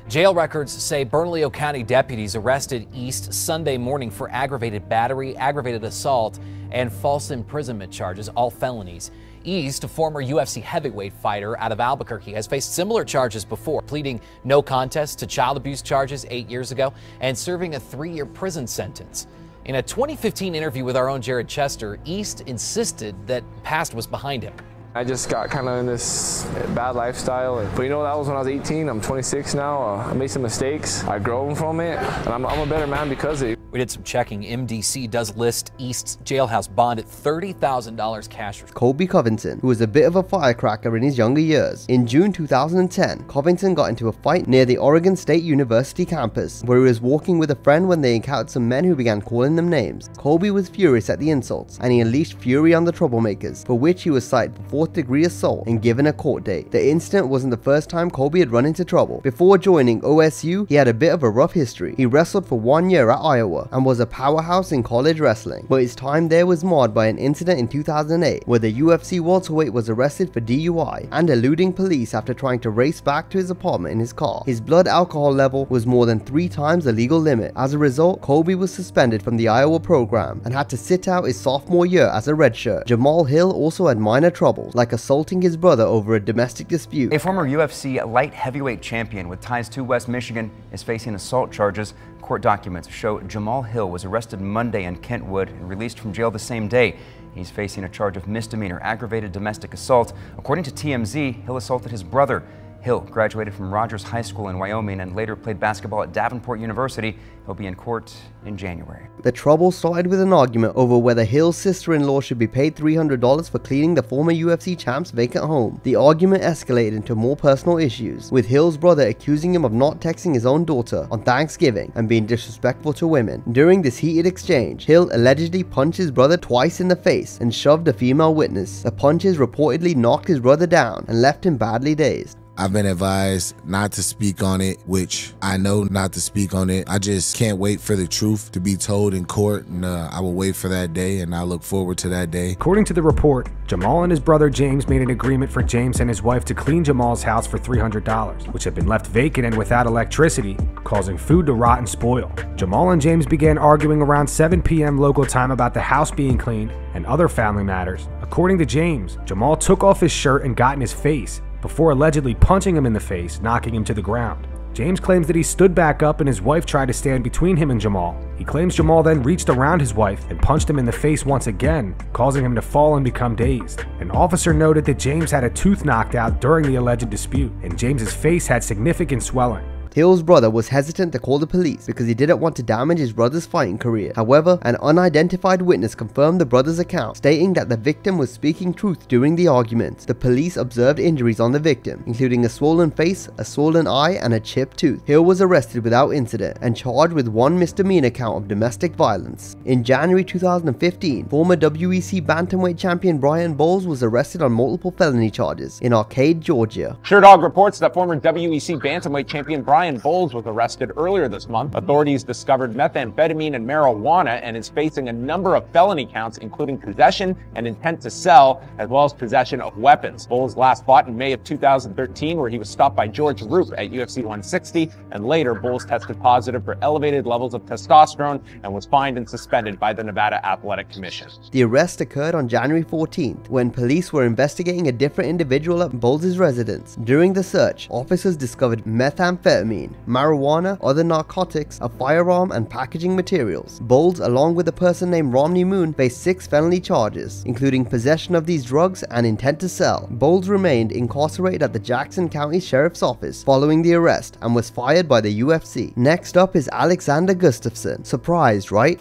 Jail records say Bernalillo County deputies arrested East Sunday morning for aggravated battery, aggravated assault, and false imprisonment charges, all felonies. East, a former UFC heavyweight fighter out of Albuquerque, has faced similar charges before, pleading no contest to child abuse charges 8 years ago and serving a 3-year prison sentence. In a 2015 interview with our own Jared Chester, East insisted that past was behind him. I just got kind of in this bad lifestyle. But you know, that was when I was 18. I'm 26 now. I made some mistakes. I grown from it, and I'm a better man because of it. We did some checking. MDC does list East's jailhouse bond at $30,000 cash. Colby Covington, who was a bit of a firecracker in his younger years. In June 2010, Covington got into a fight near the Oregon State University campus, where he was walking with a friend when they encountered some men who began calling them names. Colby was furious at the insults, and he unleashed fury on the troublemakers, for which he was cited for 4th-degree assault and given a court date. The incident wasn't the first time Colby had run into trouble. Before joining OSU, he had a bit of a rough history. He wrestled for 1 year at Iowa and was a powerhouse in college wrestling, but his time there was marred by an incident in 2008 where the UFC welterweight was arrested for DUI and eluding police after trying to race back to his apartment in his car. His blood alcohol level was more than 3 times the legal limit. As a result, Colby was suspended from the Iowa program and had to sit out his sophomore year as a redshirt. Jamal Hill also had minor troubles, like assaulting his brother over a domestic dispute. A former UFC light heavyweight champion with ties to West Michigan is facing assault charges. Court documents show Jamal Hill was arrested Monday in Kentwood and released from jail the same day. He's facing a charge of misdemeanor aggravated domestic assault. According to TMZ, Hill assaulted his brother. Hill graduated from Rogers High School in Wyoming and later played basketball at Davenport University. He'll be in court in January. The trouble started with an argument over whether Hill's sister-in-law should be paid $300 for cleaning the former UFC champ's vacant home. The argument escalated into more personal issues, with Hill's brother accusing him of not texting his own daughter on Thanksgiving and being disrespectful to women. During this heated exchange, Hill allegedly punched his brother twice in the face and shoved a female witness. The punches reportedly knocked his brother down and left him badly dazed. I've been advised not to speak on it, which I know not to speak on it. I just can't wait for the truth to be told in court, and I will wait for that day, and I look forward to that day. According to the report, Jamal and his brother James made an agreement for James and his wife to clean Jamal's house for $300, which had been left vacant and without electricity, causing food to rot and spoil. Jamal and James began arguing around 7 p.m. local time about the house being cleaned and other family matters. According to James, Jamal took off his shirt and got in his face, before allegedly punching him in the face, knocking him to the ground. James claims that he stood back up and his wife tried to stand between him and Jamal. He claims Jamal then reached around his wife and punched him in the face once again, causing him to fall and become dazed. An officer noted that James had a tooth knocked out during the alleged dispute, and James's face had significant swelling. Hill's brother was hesitant to call the police because he didn't want to damage his brother's fighting career. However, an unidentified witness confirmed the brother's account, stating that the victim was speaking truth during the argument. The police observed injuries on the victim, including a swollen face, a swollen eye, and a chipped tooth. Hill was arrested without incident and charged with 1 misdemeanor count of domestic violence. In January 2015, former WEC bantamweight champion Brian Bowles was arrested on multiple felony charges in Arcade, Georgia. SureDog reports that former WEC bantamweight champion Brian Bowles was arrested earlier this month. Authorities discovered methamphetamine and marijuana and is facing a number of felony counts, including possession and intent to sell, as well as possession of weapons. Bowles last fought in May of 2013, where he was stopped by George Roop at UFC 160, and later Bowles tested positive for elevated levels of testosterone and was fined and suspended by the Nevada Athletic Commission. The arrest occurred on January 14th, when police were investigating a different individual at Bowles' residence. During the search, officers discovered methamphetamine, marijuana, other narcotics, a firearm, and packaging materials. Bowles, along with a person named Romney Moon, faced 6 felony charges, including possession of these drugs and intent to sell. Bowles remained incarcerated at the Jackson County Sheriff's Office following the arrest and was fired by the UFC. Next up is Alexander Gustafsson. Surprised, right?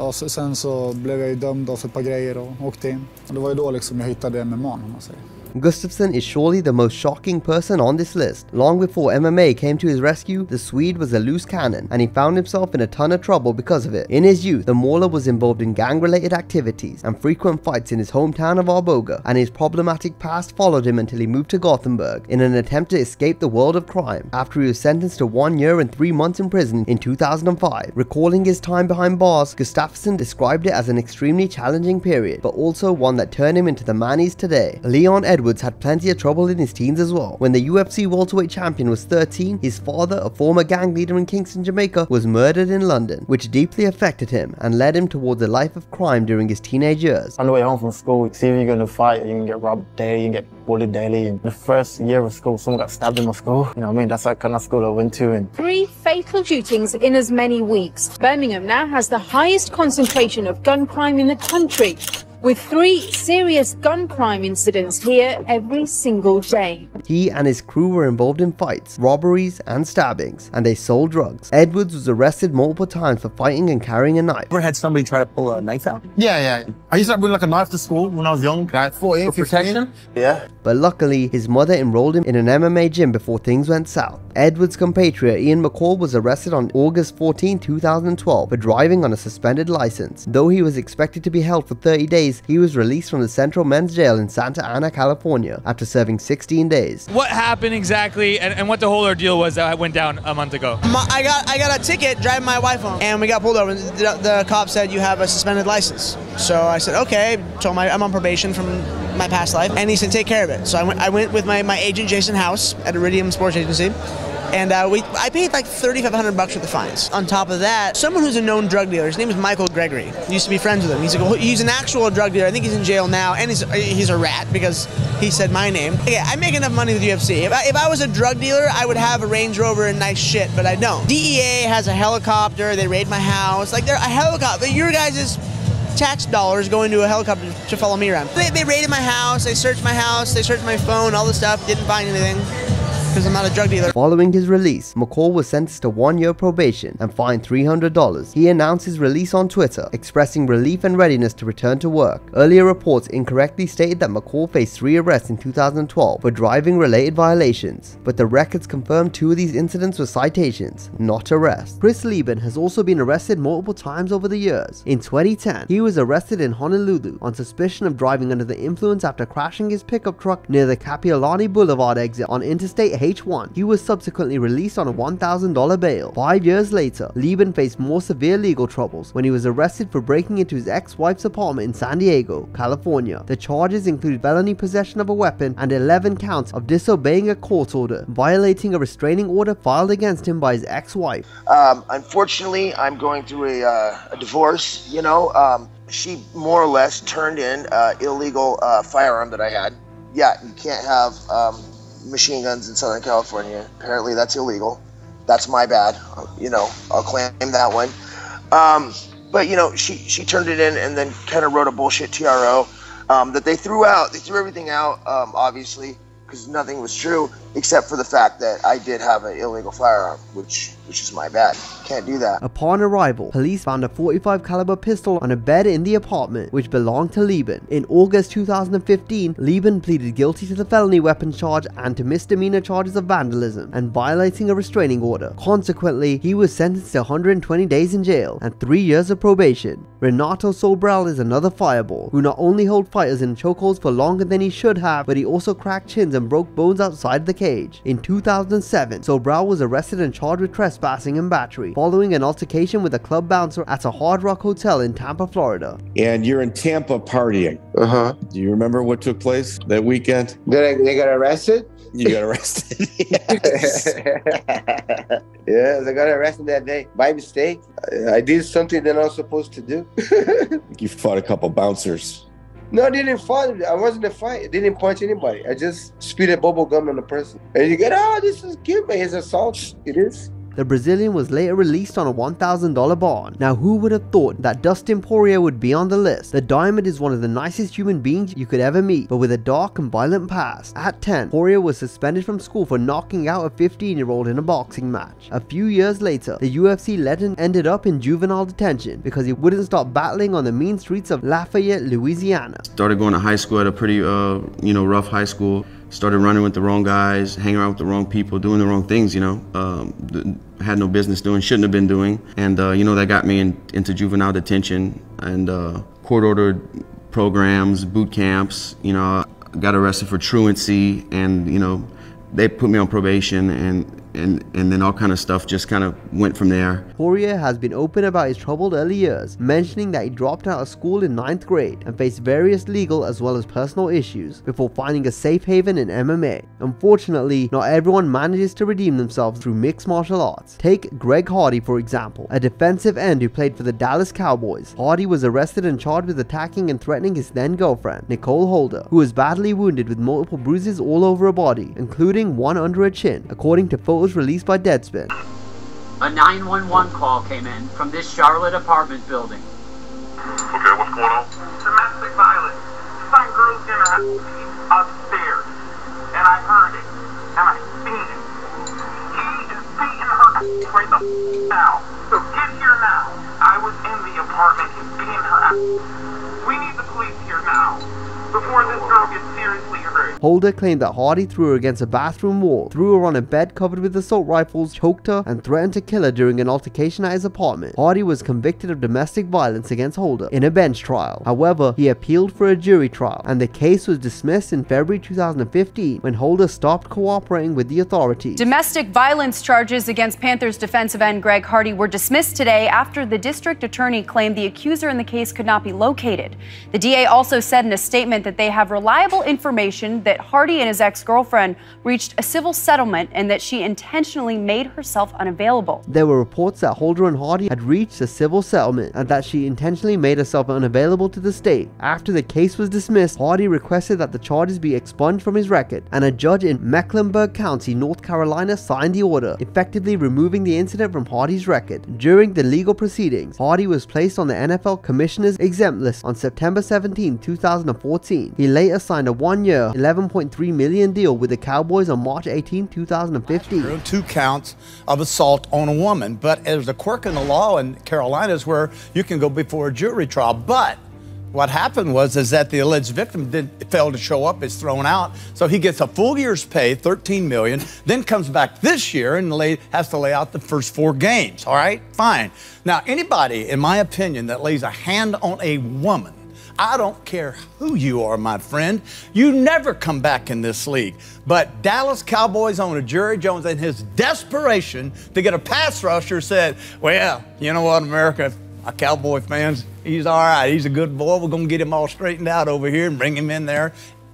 Och sen så blev jag dömd av ett par grejer och åkte in. Och det var ju då liksom jag hittade MMA, om man säger. Gustafsson is surely the most shocking person on this list. Long before MMA came to his rescue, the Swede was a loose cannon, and he found himself in a ton of trouble because of it. In his youth, the Mauler was involved in gang-related activities and frequent fights in his hometown of Arboga, and his problematic past followed him until he moved to Gothenburg in an attempt to escape the world of crime, after he was sentenced to 1 year and 3 months in prison in 2005. Recalling his time behind bars, Gustafsson described it as an extremely challenging period, but also one that turned him into the man he is today. Leon Edwards had plenty of trouble in his teens as well. When the UFC welterweight champion was 13, his father, a former gang leader in Kingston, Jamaica, was murdered in London, which deeply affected him and led him towards a life of crime during his teenage years. On the way home from school, see if you're going to fight, you can get robbed daily, you can get bullied daily. And the first year of school, someone got stabbed in my school. You know what I mean? That's the kind of school I went to. And 3 fatal shootings in as many weeks. Birmingham now has the highest concentration of gun crime in the country, with 3 serious gun crime incidents here every single day. He and his crew were involved in fights, robberies, and stabbings, and they sold drugs. Edwards was arrested multiple times for fighting and carrying a knife. Ever had somebody try to pull a knife out? Yeah. I used to bring like a knife to school when I was young. At 14, for protection? Yeah. But luckily, his mother enrolled him in an MMA gym before things went south. Edwards' compatriot Ian McCall was arrested on August 14, 2012 for driving on a suspended license. Though he was expected to be held for 30 days, he was released from the Central Men's Jail in Santa Ana, California after serving 16 days. What happened exactly and what the whole ordeal was that went down a month ago? I got a ticket driving my wife home, and we got pulled over. The cop said, you have a suspended license. So I said, okay. Told him I'm on probation from my past life, and he said, take care of it. So I went with my agent, Jason House, at Iridium Sports Agency. And I paid like $3,500 for the fines. On top of that, someone who's a known drug dealer, his name is Michael Gregory. I used to be friends with him. He's an actual drug dealer. I think he's in jail now, and he's a rat because he said my name. Yeah, I make enough money with UFC. If I was a drug dealer, I would have a Range Rover and nice shit, but I don't. DEA has a helicopter. They raid my house. Like, they're a helicopter. Your guys' tax dollars going to a helicopter to follow me around. They raided my house. They searched my house. They searched my phone. All this stuff. Didn't find anything. because I'm not a drug dealer. Following his release, McCall was sentenced to 1 year probation and fined $300. He announced his release on Twitter, expressing relief and readiness to return to work. Earlier reports incorrectly stated that McCall faced 3 arrests in 2012 for driving-related violations, but the records confirmed 2 of these incidents were citations, not arrests. Chris Lieben has also been arrested multiple times over the years. In 2010, he was arrested in Honolulu on suspicion of driving under the influence after crashing his pickup truck near the Kapiolani Boulevard exit on Interstate H1. He was subsequently released on a $1,000 bail. 5 years later, Lieben faced more severe legal troubles when he was arrested for breaking into his ex-wife's apartment in San Diego, California. The charges include felony possession of a weapon and 11 counts of disobeying a court order, violating a restraining order filed against him by his ex-wife. Unfortunately, I'm going through a divorce, you know. She more or less turned in illegal firearm that I had. Yeah, you can't have machine guns in Southern California. Apparently that's illegal. That's my bad. You know, I'll claim that one. But you know, she turned it in and then kind of wrote a bullshit TRO that they threw out. They threw everything out, obviously, because nothing was true except for the fact that I did have an illegal firearm, which is my bad. Can't do that. Upon arrival, police found a .45 caliber pistol on a bed in the apartment, which belonged to Lieben. In August 2015, Lieben pleaded guilty to the felony weapons charge and to misdemeanor charges of vandalism and violating a restraining order. Consequently, he was sentenced to 120 days in jail and 3 years of probation. Renato Sobral is another fireball, who not only held fighters in chokeholds for longer than he should have, but he also cracked chins and broke bones outside the cage. In 2007, Sobral was arrested and charged with trespassing and battery, following an altercation with a club bouncer at a Hard Rock Hotel in Tampa, Florida. And you're in Tampa partying. Uh-huh. Do you remember what took place that weekend? They got arrested? You got arrested? Yes. Yes, I got arrested that day by mistake. I did something that I was supposed to do. You fought a couple bouncers. No, I didn't fight. I wasn't a fight. I didn't punch anybody. I just spit a bubble gum on the person. And you get, oh, this is cute, man. It's assault. It is. The Brazilian was later released on a $1,000 bond. Now, who would have thought that Dustin Poirier would be on the list? The Diamond is one of the nicest human beings you could ever meet, but with a dark and violent past. At 10, Poirier was suspended from school for knocking out a 15-year-old in a boxing match. A few years later, the UFC legend ended up in juvenile detention because he wouldn't stop battling on the mean streets of Lafayette, Louisiana. Started going to high school at a pretty, rough high school. Started running with the wrong guys, hanging around with the wrong people, doing the wrong things, had no business doing, shouldn't have been doing. And, that got me into juvenile detention and court-ordered programs, boot camps. Got arrested for truancy and, they put me on probation and then all kind of stuff just kind of went from there. Poirier has been open about his troubled early years, mentioning that he dropped out of school in 9th grade and faced various legal as well as personal issues before finding a safe haven in MMA. Unfortunately, not everyone manages to redeem themselves through mixed martial arts. Take Greg Hardy, for example, a defensive end who played for the Dallas Cowboys. Hardy was arrested and charged with attacking and threatening his then girlfriend, Nicole Holder, who was badly wounded with multiple bruises all over her body, including one under her chin, according to photos released by Deadspin. A 911 call came in from this Charlotte apartment building. Okay, what's going on? Domestic violence. Some girl's in her upstairs, and I heard it, and I seen it. He is beating her right the now. So get here now. I was in the apartment. He's beating her ass. We need the police here now, before this girl gets seriously hurt. Holder claimed that Hardy threw her against a bathroom wall, threw her on a bed covered with assault rifles, choked her, and threatened to kill her during an altercation at his apartment. Hardy was convicted of domestic violence against Holder in a bench trial. However, he appealed for a jury trial, and the case was dismissed in February 2015 when Holder stopped cooperating with the authorities. Domestic violence charges against Panthers defensive end Greg Hardy were dismissed today after the district attorney claimed the accuser in the case could not be located. The DA also said in a statement that they have reliable information that Hardy and his ex-girlfriend reached a civil settlement and that she intentionally made herself unavailable. There were reports that Holder and Hardy had reached a civil settlement and that she intentionally made herself unavailable to the state. After the case was dismissed, Hardy requested that the charges be expunged from his record, and a judge in Mecklenburg County, North Carolina signed the order, effectively removing the incident from Hardy's record. During the legal proceedings, Hardy was placed on the NFL Commissioner's exempt list on September 17, 2014. He later signed a 1-year, $11 $7.3 million deal with the Cowboys on March 18, 2015. 2 counts of assault on a woman, but there's a quirk in the law in Carolinas where you can go before a jury trial. But what happened was that the alleged victim failed to show up, is thrown out, so he gets a full year's pay, $13 million, then comes back this year and has to lay out the first 4 games. All right, fine. Now, anybody, in my opinion, that lays a hand on a woman, I don't care who you are, my friend, you never come back in this league. But Dallas Cowboys owner Jerry Jones, in his desperation to get a pass rusher, said, well, you know what, America, our Cowboy fans, he's all right. He's a good boy. We're going to get him all straightened out over here and bring him in there,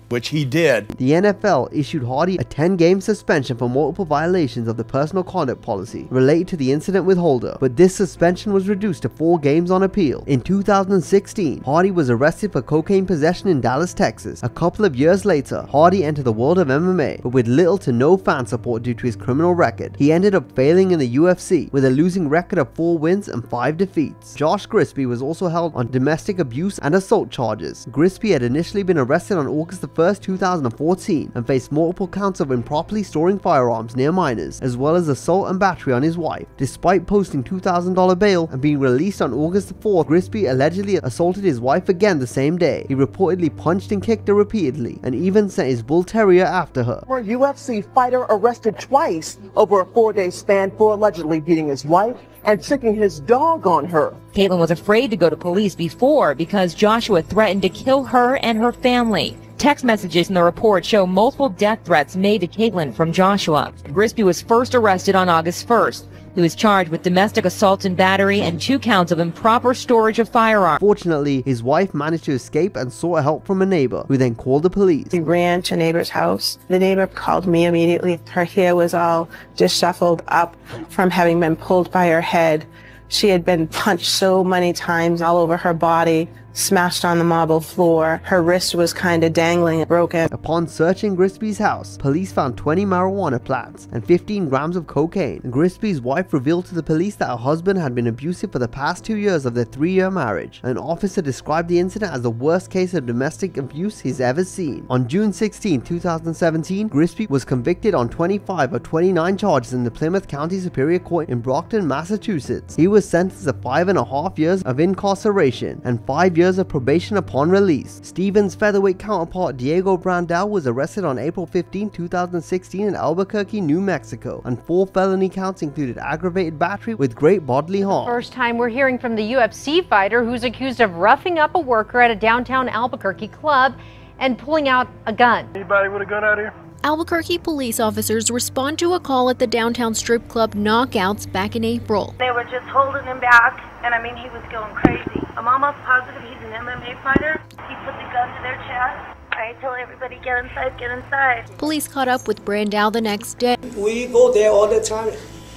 which he did. The NFL issued Hardy a 10-game suspension for multiple violations of the personal conduct policy related to the incident with Holder, but this suspension was reduced to 4 games on appeal. In 2016, Hardy was arrested for cocaine possession in Dallas, Texas. A couple of years later, Hardy entered the world of MMA, but with little to no fan support due to his criminal record. He ended up failing in the UFC with a losing record of 4 wins and 5 defeats. Josh Grisby was also held on domestic abuse and assault charges. Grisby had initially been arrested on August 1st, 2014 and faced multiple counts of improperly storing firearms near minors, as well as assault and battery on his wife. Despite posting $2,000 bail and being released on August 4th, Grisby allegedly assaulted his wife again the same day. He reportedly punched and kicked her repeatedly and even sent his bull terrier after her. Former UFC fighter arrested twice over a 4-day span for allegedly beating his wife and sicking his dog on her. Caitlin was afraid to go to police before because Joshua threatened to kill her and her family. Text messages in the report show multiple death threats made to Caitlin from Joshua. Grisby was first arrested on August 1st. He was charged with domestic assault and battery and 2 counts of improper storage of firearms. Fortunately, his wife managed to escape and sought help from a neighbor, who then called the police. We ran to a neighbor's house. The neighbor called me immediately. Her hair was all disheveled up from having been pulled by her head. She had been punched so many times all over her body, smashed on the marble floor. Her wrist was kind of dangling and broken. Upon searching Grisby's house, police found 20 marijuana plants and 15 grams of cocaine. Grisby's wife revealed to the police that her husband had been abusive for the past 2 years of their 3-year marriage. An officer described the incident as the worst case of domestic abuse he's ever seen. On June 16, 2017, Grisby was convicted on 25 of 29 charges in the Plymouth County Superior Court in Brockton, Massachusetts. He was sentenced to 5.5 years of incarceration and 5 years of probation upon release. Stevens' featherweight counterpart Diego Brandao was arrested on April 15, 2016 in Albuquerque, New Mexico, and 4 felony counts included aggravated battery with great bodily harm. First time we're hearing from the UFC fighter who's accused of roughing up a worker at a downtown Albuquerque club and pulling out a gun. Anybody with a gun out here? Albuquerque police officers respond to a call at the downtown strip club Knockouts back in April. They were just holding him back, and I mean, he was going crazy. I'm almost positive he's an MMA fighter. He put the gun to their chest. I tell everybody, get inside, get inside. Police caught up with Brandao the next day. We go there all the time,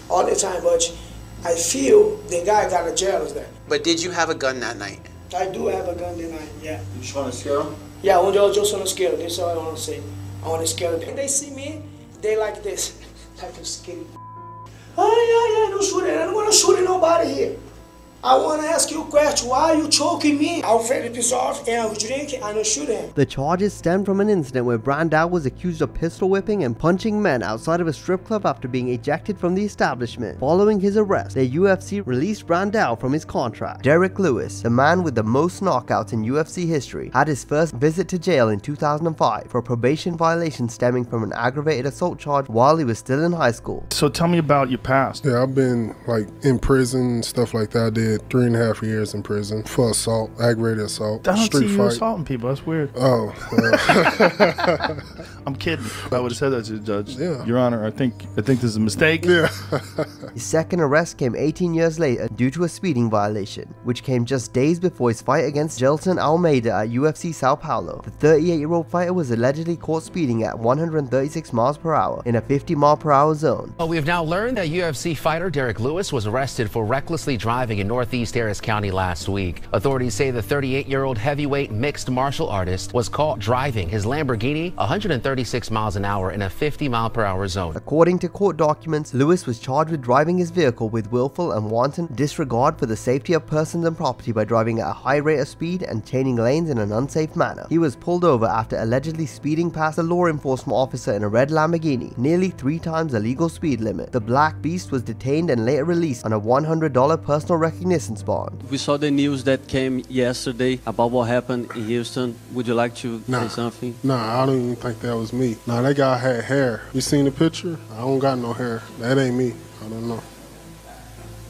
but I feel the guy got a jealous there. But did you have a gun that night? I do have a gun that night, yeah. You just want to scare them? Yeah, I just want to scare them. That's all I want to say. I want to scare them. When they see me, they like this. Type of skinny. Oh, yeah, no shooting. I don't want to shoot nobody here. I want to ask you a question. Why are you choking me? I'm afraid to piss off and I'm drinking. I don't shoot him. The charges stemmed from an incident where Brandao was accused of pistol whipping and punching men outside of a strip club after being ejected from the establishment. Following his arrest, the UFC released Brandao from his contract. Derek Lewis, the man with the most knockouts in UFC history, had his first visit to jail in 2005 for a probation violation stemming from an aggravated assault charge while he was still in high school. So tell me about your past. Yeah, I've been like in prison, stuff like that. I did 3.5 years in prison for assault, aggravated assault, I don't street see you fight. assaulting people. That's weird. Oh, I'm kidding. I would have said that to the judge. Yeah. Your Honor, I think this is a mistake. Yeah. His second arrest came 18 years later due to a speeding violation, which came just days before his fight against Gelson Almeida at UFC Sao Paulo. The 38-year-old fighter was allegedly caught speeding at 136 miles per hour in a 50-mile-per-hour zone. Well, we have now learned that UFC fighter Derek Lewis was arrested for recklessly driving in North northeast Harris County last week. Authorities say the 38-year-old heavyweight mixed martial artist was caught driving his Lamborghini 136 miles an hour in a 50-mile-per-hour zone. According to court documents, Lewis was charged with driving his vehicle with willful and wanton disregard for the safety of persons and property by driving at a high rate of speed and changing lanes in an unsafe manner. He was pulled over after allegedly speeding past a law enforcement officer in a red Lamborghini, nearly 3 times the legal speed limit. The Black Beast was detained and later released on a $100 personal recognition bond. We saw the news that came yesterday about what happened in Houston. Would you like to say something? Nah, I don't even think that was me. Nah, that guy had hair. You seen the picture? I don't got no hair. That ain't me. I don't know.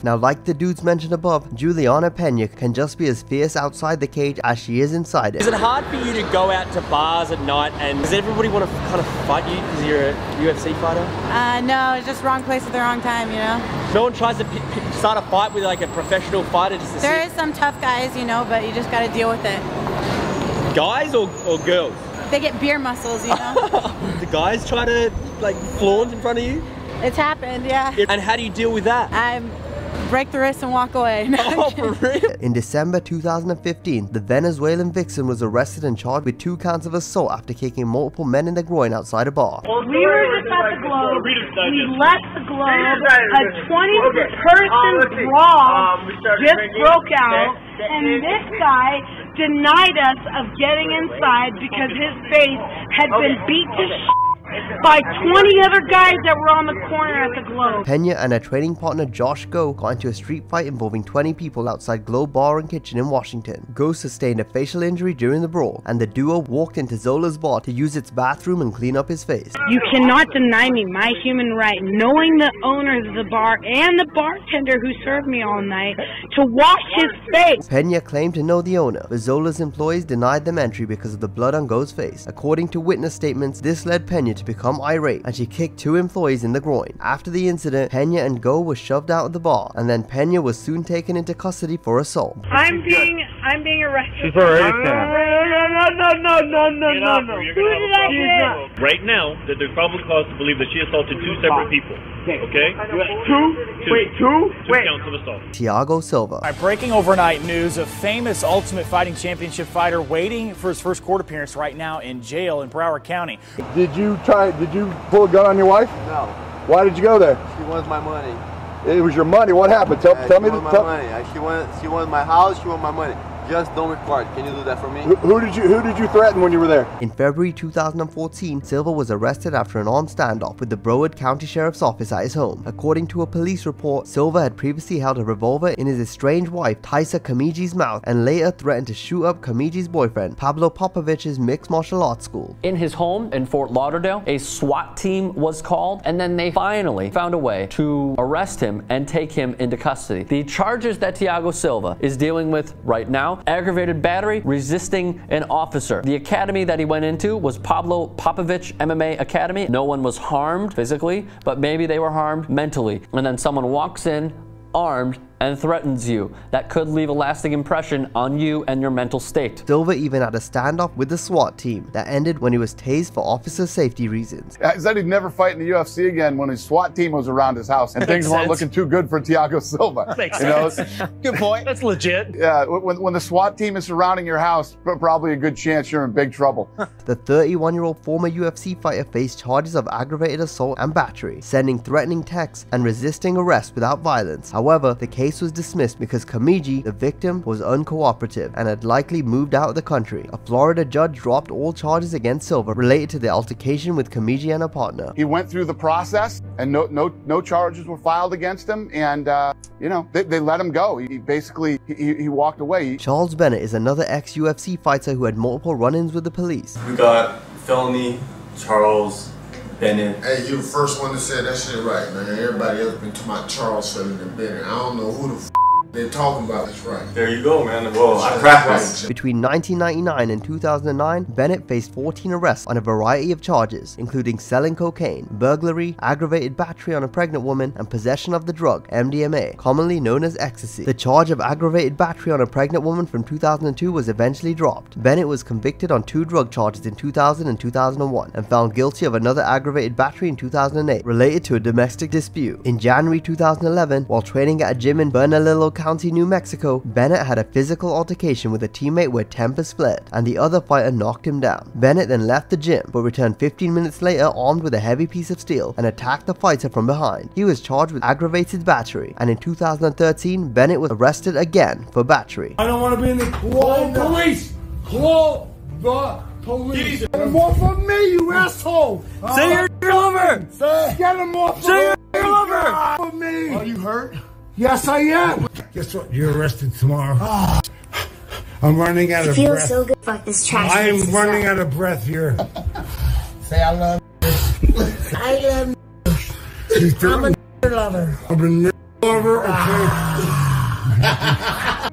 Now, like the dudes mentioned above, Juliana Pena can just be as fierce outside the cage as she is inside it. Is it hard for you to go out to bars at night, and does everybody want to kind of fight you because you're a UFC fighter? No, it's just wrong place at the wrong time, you know? No one tries to start a fight with like a professional fighter just to see? There is some tough guys, you know, but you just got to deal with it. Guys or girls? They get beer muscles, you know? The guys try to like flaunt in front of you? It's happened, yeah. And how do you deal with that? Break the wrist and walk away. Oh, for real? In December 2015, the Venezuelan vixen was arrested and charged with 2 counts of assault after kicking multiple men in the groin outside a bar. We were just at the Globe. We left the Globe. A 20-person brawl just broke out, and this guy denied us of getting inside because his face had been beat to shit by 20 other guys that were on the corner at the Globe. Pena and her training partner Josh Go got into a street fight involving 20 people outside Globe Bar and Kitchen in Washington. Go sustained a facial injury during the brawl, and the duo walked into Zola's bar to use its bathroom and clean up his face. You cannot deny me my human right, knowing the owners of the bar and the bartender who served me all night, to wash his face. Pena claimed to know the owner, but Zola's employees denied them entry because of the blood on Go's face. According to witness statements, this led Pena to become irate, and she kicked 2 employees in the groin. After the incident, Pena and Go were shoved out of the bar, and then Pena was soon taken into custody for assault. I'm being arrested. She's already No. Who did I hit? Right now, that there's probable cause to believe that she assaulted 2 separate people. Okay? 2? Wait, 2? 2 counts of assault. Thiago Silva. All right, breaking overnight news: a famous Ultimate Fighting Championship fighter waiting for his first court appearance right now in jail in Broward County. Did you pull a gun on your wife? No. Why did you go there? She wants my money. It was your money. What happened? Tell me the money. She wants my house. She wants my money. Just don't record. Can you do that for me? Who did you threaten when you were there? In February 2014, Silva was arrested after an armed standoff with the Broward County Sheriff's Office at his home. According to a police report, Silva had previously held a revolver in his estranged wife Taisa Kamiji's mouth and later threatened to shoot up Kamiji's boyfriend, Pablo Popovich's mixed martial arts school. In his home in Fort Lauderdale, a SWAT team was called, and then they finally found a way to arrest him and take him into custody. The charges that Thiago Silva is dealing with right now: aggravated battery, resisting an officer. The academy that he went into was Pablo Popovich MMA Academy. No one was harmed physically, but maybe they were harmed mentally. And then someone walks in armed and threatens you. That could leave a lasting impression on you and your mental state. Silva even had a standoff with the SWAT team that ended when he was tased for officer safety reasons. He said he'd never fight in the UFC again when his SWAT team was around his house and things weren't looking too good for Thiago Silva. Makes sense. Good point. That's legit. Yeah, when the SWAT team is surrounding your house, probably a good chance you're in big trouble. The 31-year-old former UFC fighter faced charges of aggravated assault and battery, sending threatening texts, and resisting arrest without violence. However, the case was dismissed because Kamiji, the victim, was uncooperative and had likely moved out of the country. A Florida judge dropped all charges against Silva related to the altercation with Kamiji and a partner. He went through the process, and no charges were filed against him, and they let him go. He basically walked away. Charles Bennett is another ex-UFC fighter who had multiple run-ins with the police. We got felony Charles Bennett. Hey, you the first one to say that shit right, man. Everybody else been talking about Charles Felony and Bennett. I don't know who the f they're talking about this right. There you go, man. Well, I practiced. Between 1999 and 2009, Bennett faced 14 arrests on a variety of charges, including selling cocaine, burglary, aggravated battery on a pregnant woman, and possession of the drug MDMA, commonly known as ecstasy. The charge of aggravated battery on a pregnant woman from 2002 was eventually dropped. Bennett was convicted on 2 drug charges in 2000 and 2001, and found guilty of another aggravated battery in 2008, related to a domestic dispute. In January 2011, while training at a gym in Bernalillo, County, New Mexico, Bennett had a physical altercation with a teammate where tempers split, and the other fighter knocked him down. Bennett then left the gym, but returned 15 minutes later armed with a heavy piece of steel and attacked the fighter from behind. He was charged with aggravated battery, and in 2013, Bennett was arrested again for battery. I don't want to be in the police. Call the police. Get him off of me, you asshole. Say your lover. Get him off Say your lover. of me. Are you hurt? Yes, I am. Guess what? You're arrested tomorrow. I'm running out of breath. It feels so good. Fuck this trash. I am running out of breath here. Say I love you. I love I'm a lover. I'm a lover, okay?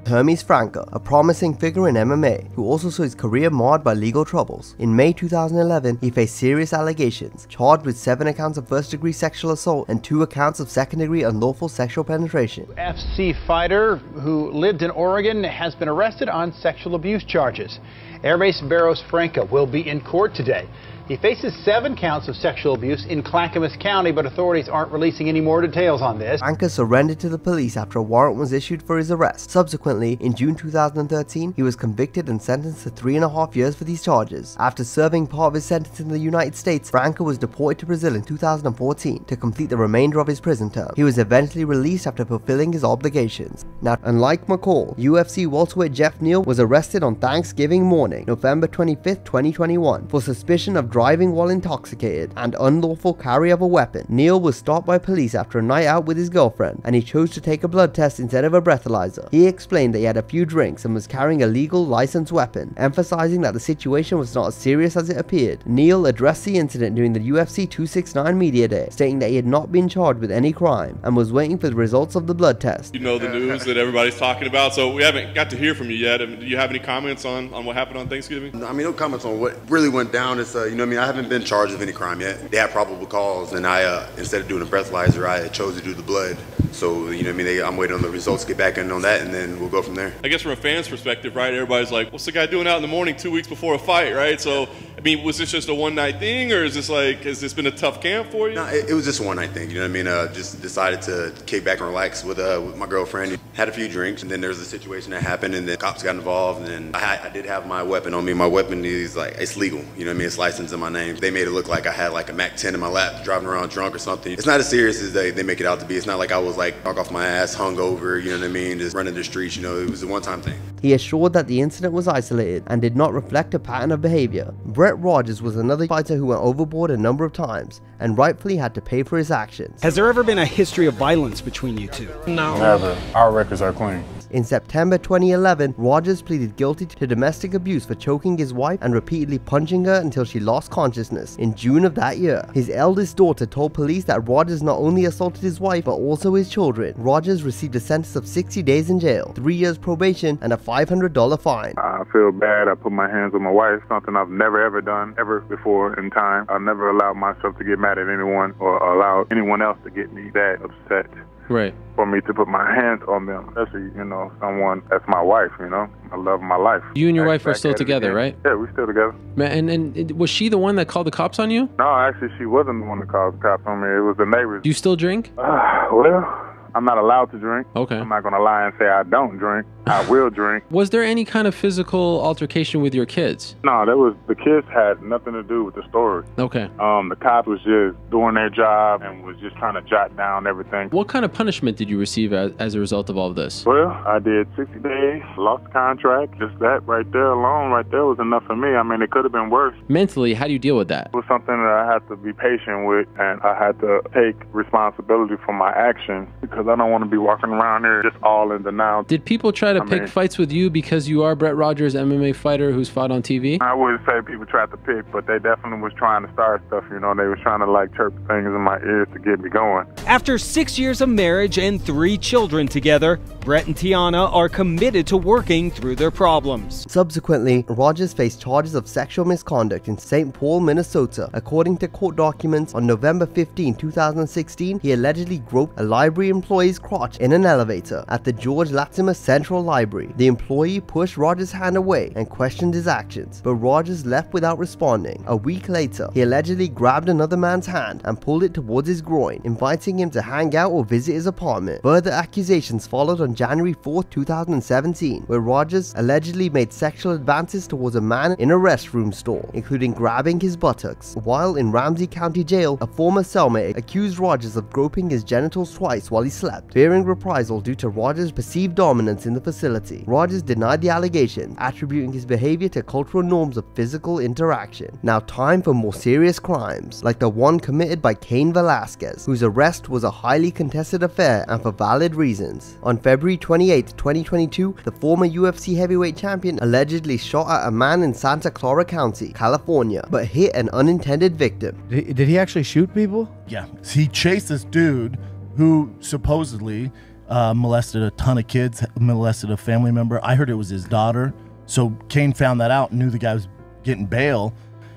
Hermes Franca, a promising figure in MMA, who also saw his career marred by legal troubles. In May 2011, he faced serious allegations, charged with 7 accounts of first-degree sexual assault and 2 accounts of second-degree unlawful sexual penetration. UFC fighter who lived in Oregon has been arrested on sexual abuse charges. Hermes Barros Franca will be in court today. He faces 7 counts of sexual abuse in Clackamas County, but authorities aren't releasing any more details on this. Franca surrendered to the police after a warrant was issued for his arrest. Subsequently, in June 2013, he was convicted and sentenced to 3.5 years for these charges. After serving part of his sentence in the United States, Franca was deported to Brazil in 2014 to complete the remainder of his prison term. He was eventually released after fulfilling his obligations. Now, unlike McCall, UFC welterweight Jeff Neal was arrested on Thanksgiving morning, November 25, 2021, for suspicion of driving while intoxicated and unlawful carry of a weapon. Neal was stopped by police after a night out with his girlfriend, and he chose to take a blood test instead of a breathalyzer. He explained that he had a few drinks and was carrying a legal licensed weapon, emphasizing that the situation was not as serious as it appeared. Neal addressed the incident during the UFC 269 media day, stating that he had not been charged with any crime and was waiting for the results of the blood test. You know the news that everybody's talking about, so we haven't got to hear from you yet. Do you have any comments on what happened on Thanksgiving? I mean, no comments on what really went down. It's, you know what I mean, I haven't been charged with any crime yet. They had probable cause, and I, instead of doing a breathalyzer, I chose to do the blood. So, you know what I mean, I'm waiting on the results to get back in on that, and then we'll go from there. I guess from a fan's perspective, right, everybody's like, what's the guy doing out in the morning 2 weeks before a fight, right? So, I mean, was this just a one-night thing, or is this like, has this been a tough camp for you? No, it was just a one-night thing, you know what I mean? Just decided to kick back and relax with my girlfriend. Had a few drinks, and then there was a situation that happened, and then cops got involved, and I did have my weapon on me. My weapon is like, it's legal, you know what I mean? It's licensed in my name. They made it look like I had like a MAC-10 in my lap, driving around drunk or something. It's not as serious as they make it out to be. It's not like I was like drunk off my ass, hungover, you know what I mean? Just running the streets, you know, it was a one-time thing. He assured that the incident was isolated and did not reflect a pattern of behavior. Brett Rogers was another fighter who went overboard a number of times and rightfully had to pay for his actions. Has there ever been a history of violence between you two? No. Never. Our records are clean. In September 2011, Rogers pleaded guilty to domestic abuse for choking his wife and repeatedly punching her until she lost consciousness. In June of that year, his eldest daughter told police that Rogers not only assaulted his wife but also his children. Rogers received a sentence of 60 days in jail, 3 years probation, and a $500 fine. I feel bad. I put my hands on my wife, something I've never ever done ever before in time. I've never allowed myself to get mad at anyone or allow anyone else to get me that upset. Right. For me to put my hands on them, especially, you know, someone that's my wife, you know, I love my life. You and your wife are still together, right? Yeah, we're still together. And was she the one that called the cops on you? No, actually, she wasn't the one that called the cops on me. It was the neighbors. Do you still drink? Well, I'm not allowed to drink. Okay. I'm not going to lie and say I don't drink. I will drink. Was there any kind of physical altercation with your kids? No, the kids had nothing to do with the story. Okay. The cops was just doing their job and was just trying to jot down everything. What kind of punishment did you receive as a result of all of this? Well, I did 60 days, lost the contract. Just that right there alone, right there was enough for me. I mean, it could have been worse. Mentally, how do you deal with that? It was something that I had to be patient with, and I had to take responsibility for my actions because I don't want to be walking around here just all in denial. Did people try to pick fights with you because you are Brett Rogers, MMA fighter who's fought on TV? I wouldn't say people tried to pick, but they definitely was trying to start stuff, you know. They was trying to like chirp things in my ears to get me going. After 6 years of marriage and 3 children together, Brett and Tiana are committed to working through their problems. Subsequently, Rogers faced charges of sexual misconduct in St. Paul, Minnesota. According to court documents, on November 15, 2016, he allegedly groped a library employee employee's crotch in an elevator at the George Latimer Central Library. The employee pushed Rogers' hand away and questioned his actions, but Rogers left without responding. A week later, he allegedly grabbed another man's hand and pulled it towards his groin, inviting him to hang out or visit his apartment. Further accusations followed on January 4, 2017, where Rogers allegedly made sexual advances towards a man in a restroom stall, including grabbing his buttocks. While in Ramsey County Jail, a former cellmate accused Rogers of groping his genitals twice while he slept, fearing reprisal due to Rogers' perceived dominance in the facility. Rogers denied the allegations, attributing his behavior to cultural norms of physical interaction. Now time for more serious crimes, like the one committed by Cain Velasquez, whose arrest was a highly contested affair and for valid reasons. On February 28, 2022, the former UFC heavyweight champion allegedly shot at a man in Santa Clara County, California, but hit an unintended victim. Did he actually shoot people? Yeah. He chased this dude who supposedly molested a ton of kids, molested a family member. I heard it was his daughter. So Cain found that out and knew the guy was getting bail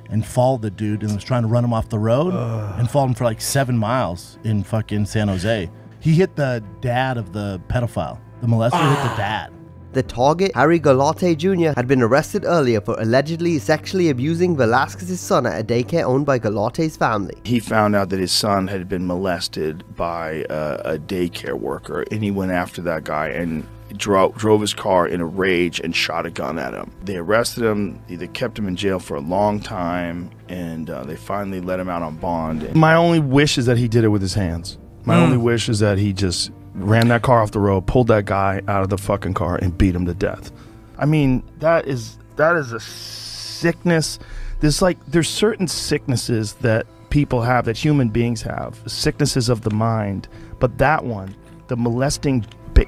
and followed the dude and was trying to run him off the road and followed him for like 7 miles in fucking San Jose. He hit the dad of the pedophile. The molester hit the dad. The target, Harry Galate Jr., had been arrested earlier for allegedly sexually abusing Velasquez's son at a daycare owned by Galate's family. He found out that his son had been molested by a daycare worker, and he went after that guy and drove his car in a rage and shot a gun at him. They arrested him, they kept him in jail for a long time, and they finally let him out on bond. My only wish is that he did it with his hands. My only wish is that he just ran that car off the road, pulled that guy out of the fucking car, and beat him to death. I mean, that is a sickness. There's certain sicknesses that people have, that human beings have, sicknesses of the mind. But that one, the molesting,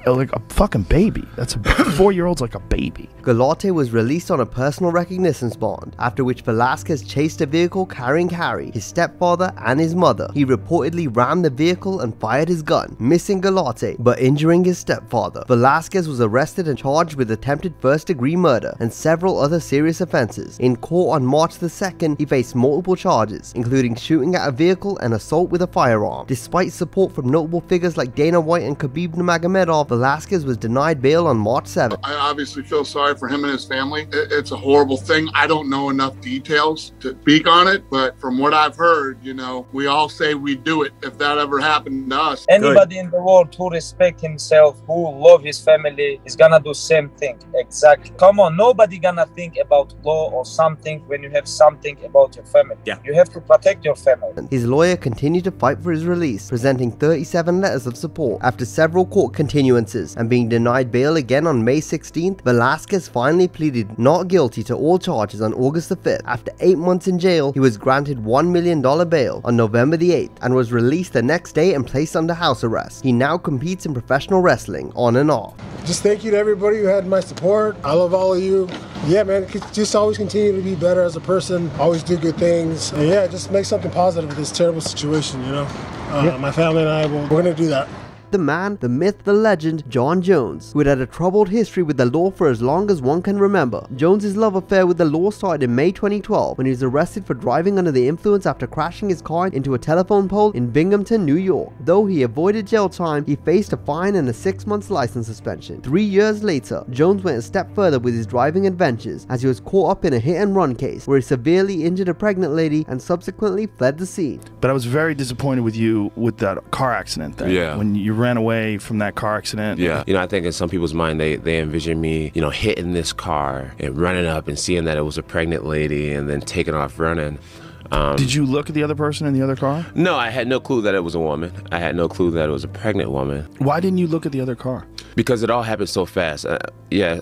like a fucking baby. That's a 4-year-old's like a baby. Galate was released on a personal reconnaissance bond, after which Velasquez chased a vehicle carrying Harry, his stepfather, and his mother. He reportedly rammed the vehicle and fired his gun, missing Galate, but injuring his stepfather. Velasquez was arrested and charged with attempted first-degree murder and several other serious offenses. In court on March the 2nd, he faced multiple charges, including shooting at a vehicle and assault with a firearm. Despite support from notable figures like Dana White and Khabib Nurmagomedov, Velasquez was denied bail on March 7th. I obviously feel sorry for him and his family. It's a horrible thing. I don't know enough details to speak on it, but from what I've heard, you know, we all say we do it if that ever happened to us. Anybody in the world who respect himself, who love his family, is gonna do same thing. Exactly. Come on, nobody gonna think about law or something when you have something about your family. Yeah. You have to protect your family. His lawyer continued to fight for his release, presenting 37 letters of support. After several court continuances and being denied bail again on May 16th, Velasquez finally pleaded not guilty to all charges on August the 5th. After 8 months in jail, he was granted $1 million bail on November the 8th and was released the next day and placed under house arrest. He now competes in professional wrestling on and off. Just thank you to everybody who had my support. I love all of you. Yeah, man, just always continue to be better as a person, always do good things. And yeah, just make something positive of this terrible situation, you know? My family and I, we're going to do that. The man, the myth, the legend, Jon Jones, who had had a troubled history with the law for as long as one can remember. Jones's love affair with the law started in May 2012 when he was arrested for driving under the influence after crashing his car into a telephone pole in Binghamton, New York. Though he avoided jail time, he faced a fine and a 6-month license suspension. 3 years later, Jones went a step further with his driving adventures as he was caught up in a hit-and-run case where he severely injured a pregnant lady and subsequently fled the scene. But I was very disappointed with you with that car accident thing. Yeah. When you ran away from that car accident. Yeah. You know, I think in some people's mind, they envision me, you know, hitting this car and running up and seeing that it was a pregnant lady and then taking off running. Did you look at the other person in the other car? No, I had no clue that it was a woman. I had no clue that it was a pregnant woman. Why didn't you look at the other car? Because it all happened so fast. Yeah,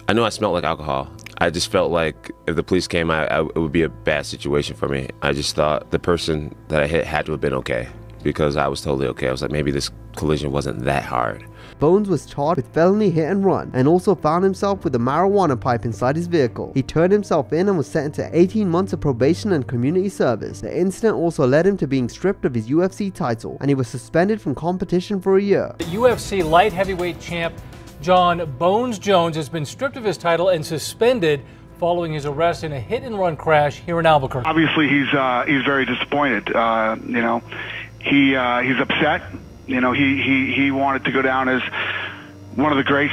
I know I smelled like alcohol. I just felt like if the police came, it would be a bad situation for me. I just thought the person that I hit had to have been okay, because I was totally okay. I was like, maybe this collision wasn't that hard. Bones was charged with felony hit and run and also found himself with a marijuana pipe inside his vehicle. He turned himself in and was sentenced to 18 months of probation and community service. The incident also led him to being stripped of his UFC title, and he was suspended from competition for a year. The UFC light heavyweight champ Jon Bones Jones has been stripped of his title and suspended following his arrest in a hit-and-run crash here in Albuquerque. Obviously, he's very disappointed. You know, he's upset. You know, he wanted to go down as one of the greats,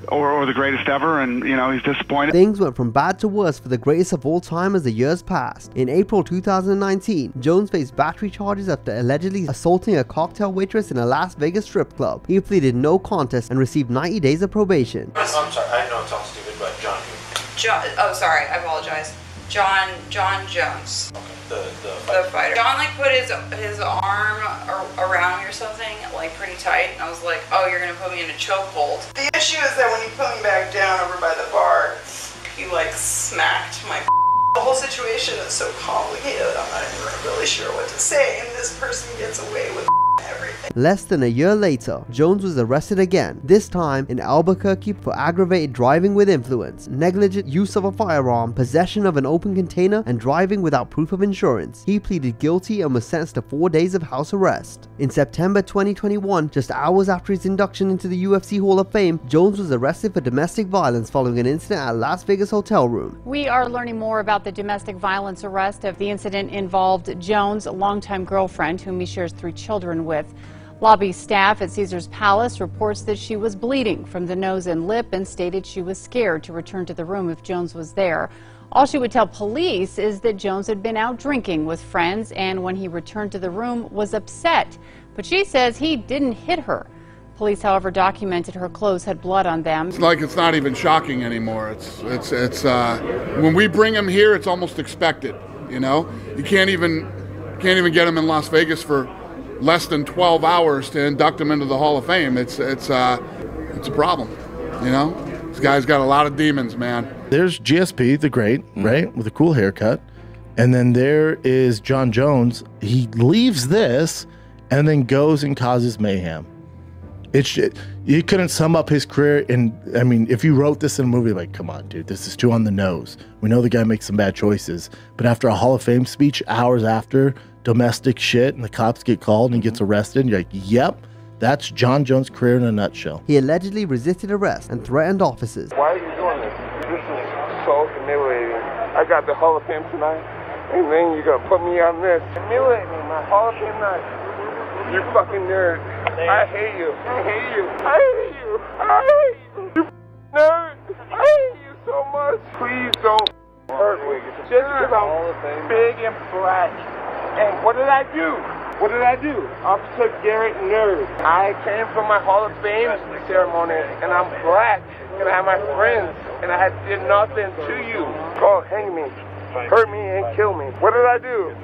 or the greatest ever, and you know, he's disappointed. Things went from bad to worse for the greatest of all time as the years passed. In April 2019, Jones faced battery charges after allegedly assaulting a cocktail waitress in a Las Vegas strip club. He pleaded no contest and received 90 days of probation. I'm sorry, I know it sounds stupid, but John. Oh, sorry, I apologize. Jon Jones. Okay, the fighter. John like put his arm around me or something, like pretty tight, and I was like, oh, you're gonna put me in a chokehold. The issue is that when you put me back down over by the bar, you like smacked my The whole situation is so complicated, I'm not even really sure what to say, and this person gets away with everything. Less than a year later, Jones was arrested again, this time in Albuquerque for aggravated driving with influence, negligent use of a firearm, possession of an open container, and driving without proof of insurance. He pleaded guilty and was sentenced to 4 days of house arrest. In September 2021, just hours after his induction into the UFC Hall of Fame, Jones was arrested for domestic violence following an incident at a Las Vegas hotel room. We are learning more about the domestic violence arrest. Of the incident involved Jones' longtime girlfriend, whom he shares 3 children with. Lobby staff at Caesars Palace reports that she was bleeding from the nose and lip and stated she was scared to return to the room if Jones was there. All she would tell police is that Jones had been out drinking with friends and when he returned to the room was upset. But she says he didn't hit her. Police, however, documented her clothes had blood on them. It's like it's not even shocking anymore. It's when we bring him here, it's almost expected. You know, you can't even get him in Las Vegas for less than 12 hours to induct him into the Hall of Fame. It's a problem. You know, this guy's got a lot of demons, man. There's GSP, the great, right, with a cool haircut, and then there is Jon Jones. He leaves this and then goes and causes mayhem. You couldn't sum up his career in, I mean, if you wrote this in a movie, like, come on, dude, this is too on the nose. We know the guy makes some bad choices, but after a Hall of Fame speech, hours after, domestic shit, and the cops get called and he gets arrested, and you're like, yep, that's Jon Jones' career in a nutshell. He allegedly resisted arrest and threatened officers. Why are you doing this? This is so humiliating. I got the Hall of Fame tonight, and then you're gonna put me on this. Humiliate me, my Hall of Fame night. You fucking nerd. I hate you. I hate you. I hate you. I hate you. You nerd. I hate you so much. Please don't hurt me. Just because I'm big and black. And what did I do? What did I do? Officer Garrett Nerd. I came from my Hall of Fame ceremony, and I'm black, and I have my friends, and I did nothing to you. Go hang me, hurt me, and kill me. What did I do?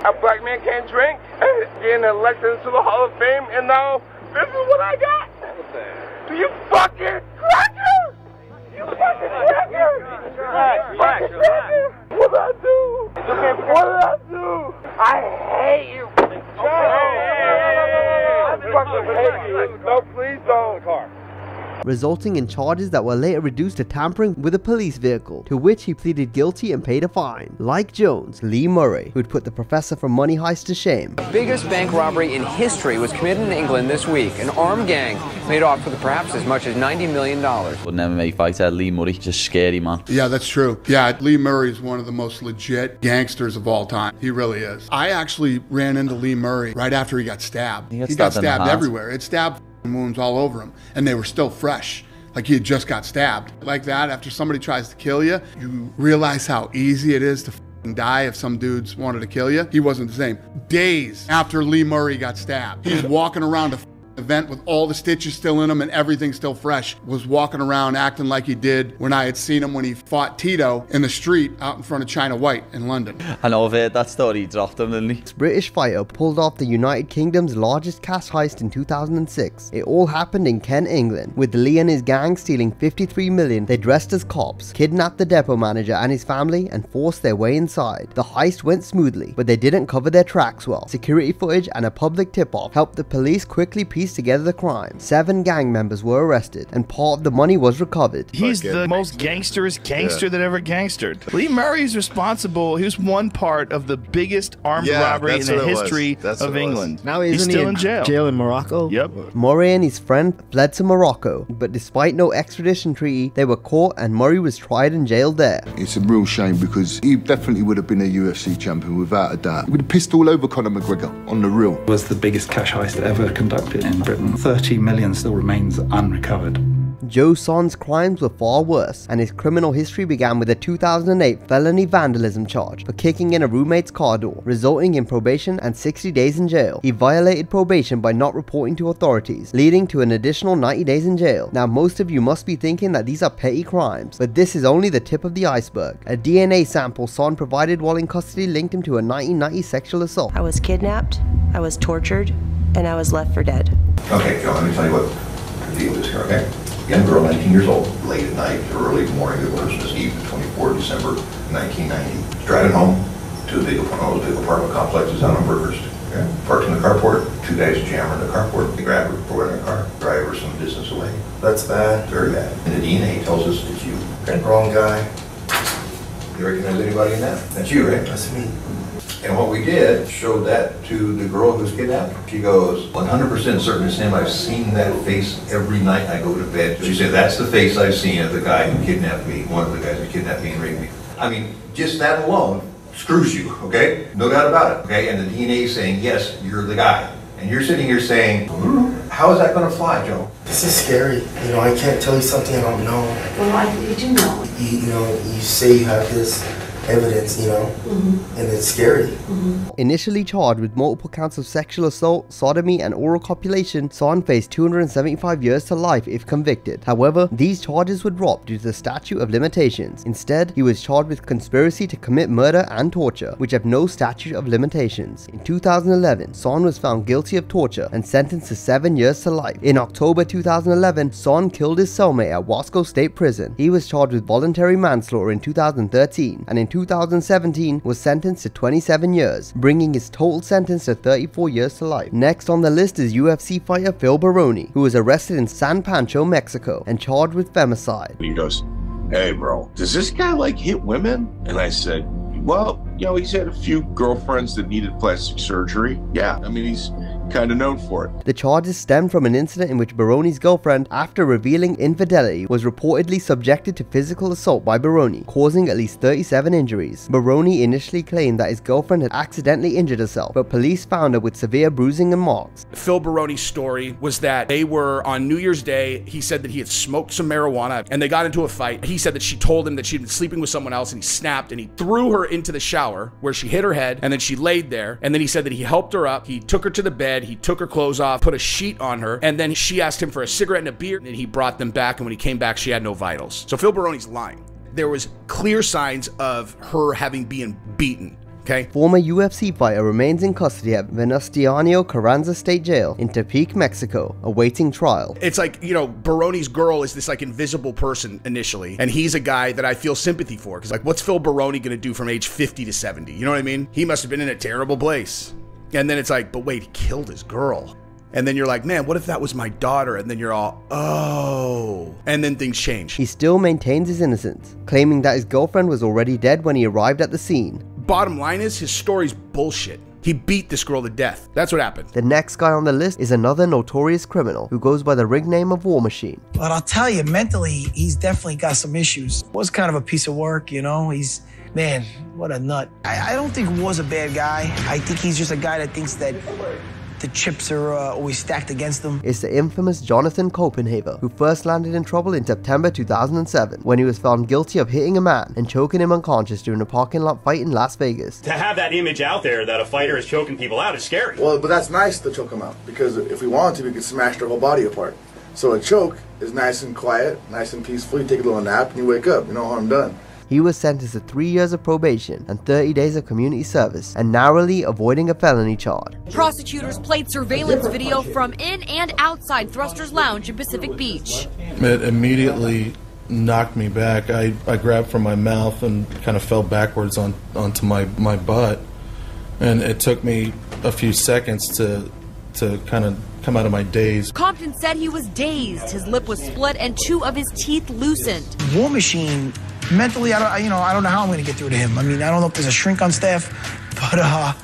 A black man can't drink, getting elected into the Hall of Fame, and now this is what I got. Do you fucking cracker? You fucking cracker! Relax. What did I do? What did I do? I hate you. I fucking hate you. No, please don't. Resulting in charges that were later reduced to tampering with a police vehicle, to which he pleaded guilty and paid a fine. Like Jones, Lee Murray, who'd put the professor from Money Heist to shame. The biggest bank robbery in history was committed in England this week. An armed gang made off with perhaps as much as $90 million. An MMA fighter, Lee Murray, just scary man. Yeah, that's true. Yeah, Lee Murray is one of the most legit gangsters of all time. He really is. I actually ran into Lee Murray right after he got stabbed. He got stabbed everywhere. It stabbed wounds all over him, and they were still fresh, like he had just got stabbed. Like that, after somebody tries to kill you, you realize how easy it is to die if some dudes wanted to kill you. He wasn't the same. Days after Lee Murray got stabbed, he's walking around a event with all the stitches still in him and everything still fresh, was walking around acting like he did when I had seen him when he fought Tito in the street out in front of China White in London. I know I've heard that story. He dropped him, didn't he? This British fighter pulled off the United Kingdom's largest cash heist in 2006. It all happened in Kent, England, with Lee and his gang stealing $53 million. They dressed as cops, kidnapped the depot manager and his family, and forced their way inside. The heist went smoothly, but they didn't cover their tracks well. Security footage and a public tip-off helped the police quickly piece pieced together the crime. 7 gang members were arrested, and part of the money was recovered. He's the most gangsterest gangster that ever gangstered. Lee Murray's responsible. He was one part of the biggest armed robbery in the history of England. Now he's isn't still he in jail. Jail in Morocco? Yep. Murray and his friend fled to Morocco, but despite no extradition treaty, they were caught and Murray was tried and jailed there. It's a real shame because he definitely would have been a UFC champion without a doubt. He would have pissed all over Conor McGregor, on the real. It was the biggest cash heist ever conducted in Britain. 30 million still remains unrecovered. Joe Son's crimes were far worse, and his criminal history began with a 2008 felony vandalism charge for kicking in a roommate's car door, resulting in probation and 60 days in jail. He violated probation by not reporting to authorities, leading to an additional 90 days in jail. Now, most of you must be thinking that these are petty crimes, but this is only the tip of the iceberg. A DNA sample Son provided while in custody linked him to a 1990 sexual assault. I was kidnapped, I was tortured, and I was left for dead. Okay, Joe, let me tell you what the deal is here, okay? Young girl, 19 years old, late at night, early morning of Christmas Eve, 24 December 1990. Driving home to one of those big apartment complexes out on Burgers. Okay? Parked in the carport, 2 guys jam her in the carport. They grab her, put her in the car, drive her some distance away. That's bad. Very bad. And the DNA tells us it's you. Okay? Wrong guy. You recognize anybody in that? That's you, right? That's me. And what we did, showed that to the girl who was kidnapped. She goes, 100% certain it's him. I've seen that face every night I go to bed. She said, that's the face I've seen of the guy who kidnapped me, one of the guys who kidnapped me and raped me. I mean, just that alone screws you, okay? No doubt about it, okay? And the DNA is saying, yes, you're the guy. And you're sitting here saying, how is that going to fly, Joe? This is scary. You know, I can't tell you something I don't know. Well, you do know. You know, you say you have this evidence, you know, and it's scary. Initially charged with multiple counts of sexual assault, sodomy, and oral copulation, Son faced 275 years to life if convicted. However, these charges were dropped due to the statute of limitations. Instead, he was charged with conspiracy to commit murder and torture, which have no statute of limitations. In 2011, Son was found guilty of torture and sentenced to 7 years to life. In October 2011, Son killed his cellmate at Wasco State Prison. He was charged with voluntary manslaughter in 2013, and in 2017 was sentenced to 27 years, bringing his total sentence to 34 years to life. Next on the list is UFC fighter Phil Baroni, who was arrested in San Pancho, Mexico, and charged with femicide. He goes, hey bro, does this guy like hit women? And I said, well, you know, he's had a few girlfriends that needed plastic surgery. Yeah, I mean, he's kind of known for it. The charges stemmed from an incident in which Baroni's girlfriend, after revealing infidelity, was reportedly subjected to physical assault by Baroni, causing at least 37 injuries. Baroni initially claimed that his girlfriend had accidentally injured herself, but police found her with severe bruising and marks. Phil Baroni's story was that they were on New Year's Day. He said that he had smoked some marijuana and they got into a fight. He said that she told him that she'd been sleeping with someone else, and he snapped and he threw her into the shower where she hit her head, and then she laid there. And then he said that he helped her up, he took her to the bed, he took her clothes off, put a sheet on her, and then she asked him for a cigarette and a beer, and he brought them back, and when he came back, she had no vitals. So Phil Baroni's lying. There was clear signs of her having been beaten. Okay. Former UFC fighter remains in custody at Venustiano Carranza State Jail in Tepic, Mexico, awaiting trial. It's like, you know, Baroni's girl is this like invisible person initially, and he's a guy that I feel sympathy for, because like, what's Phil Baroni gonna do from age 50 to 70? You know what I mean? He must have been in a terrible place. And then it's like, but wait, he killed his girl. And then you're like, man, what if that was my daughter? And then you're all, oh. And then things change. He still maintains his innocence, claiming that his girlfriend was already dead when he arrived at the scene. Bottom line is, his story's bullshit. He beat this girl to death. That's what happened. The next guy on the list is another notorious criminal who goes by the rig name of War Machine. But I'll tell you, mentally, he's definitely got some issues. Was kind of a piece of work, you know? Man, what a nut. I don't think War's a bad guy. I think he's just a guy that thinks that the chips are always stacked against him. It's the infamous Jonathan Copenhaver, who first landed in trouble in September 2007 when he was found guilty of hitting a man and choking him unconscious during a parking lot fight in Las Vegas. To have that image out there that a fighter is choking people out is scary. Well, but that's nice to choke them out, because if we wanted to, we could smash their whole body apart. So a choke is nice and quiet, nice and peaceful. You take a little nap and you wake up, no harm done. He was sentenced to 3 years of probation and 30 days of community service, and narrowly avoiding a felony charge. Prosecutors played surveillance video from in and outside Thruster's Lounge in Pacific Beach. It immediately knocked me back. I grabbed from my mouth and kind of fell backwards onto my butt. And it took me a few seconds to to kind of come out of my daze. Compton said he was dazed, his lip was split, and 2 of his teeth loosened. War Machine, mentally, I don't know how I'm going to get through to him. I mean, I don't know if there's a shrink on staff, but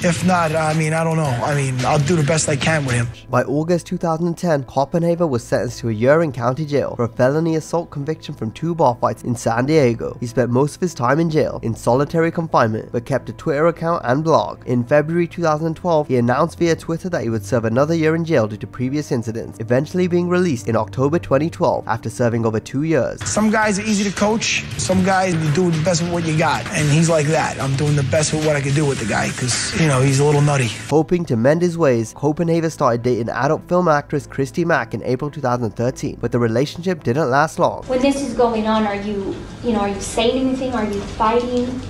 if not, I mean, I don't know. I mean, I'll do the best I can with him. By August 2010, Copenhaver was sentenced to a year in county jail for a felony assault conviction from 2 bar fights in San Diego. He spent most of his time in jail, in solitary confinement, but kept a Twitter account and blog. In February 2012, he announced via Twitter that he would serve another year in jail due to previous incidents, eventually being released in October 2012 after serving over 2 years. Some guys are easy to coach. Some guys, you do the best with what you got. And he's like that. I'm doing the best with what I can do with the guy, because, you know, he's a little nutty. Hoping to mend his ways, Copenhaver started dating adult film actress Christy Mack in April 2013, but the relationship didn't last long. When this is going on, are you saying anything? Are you fighting?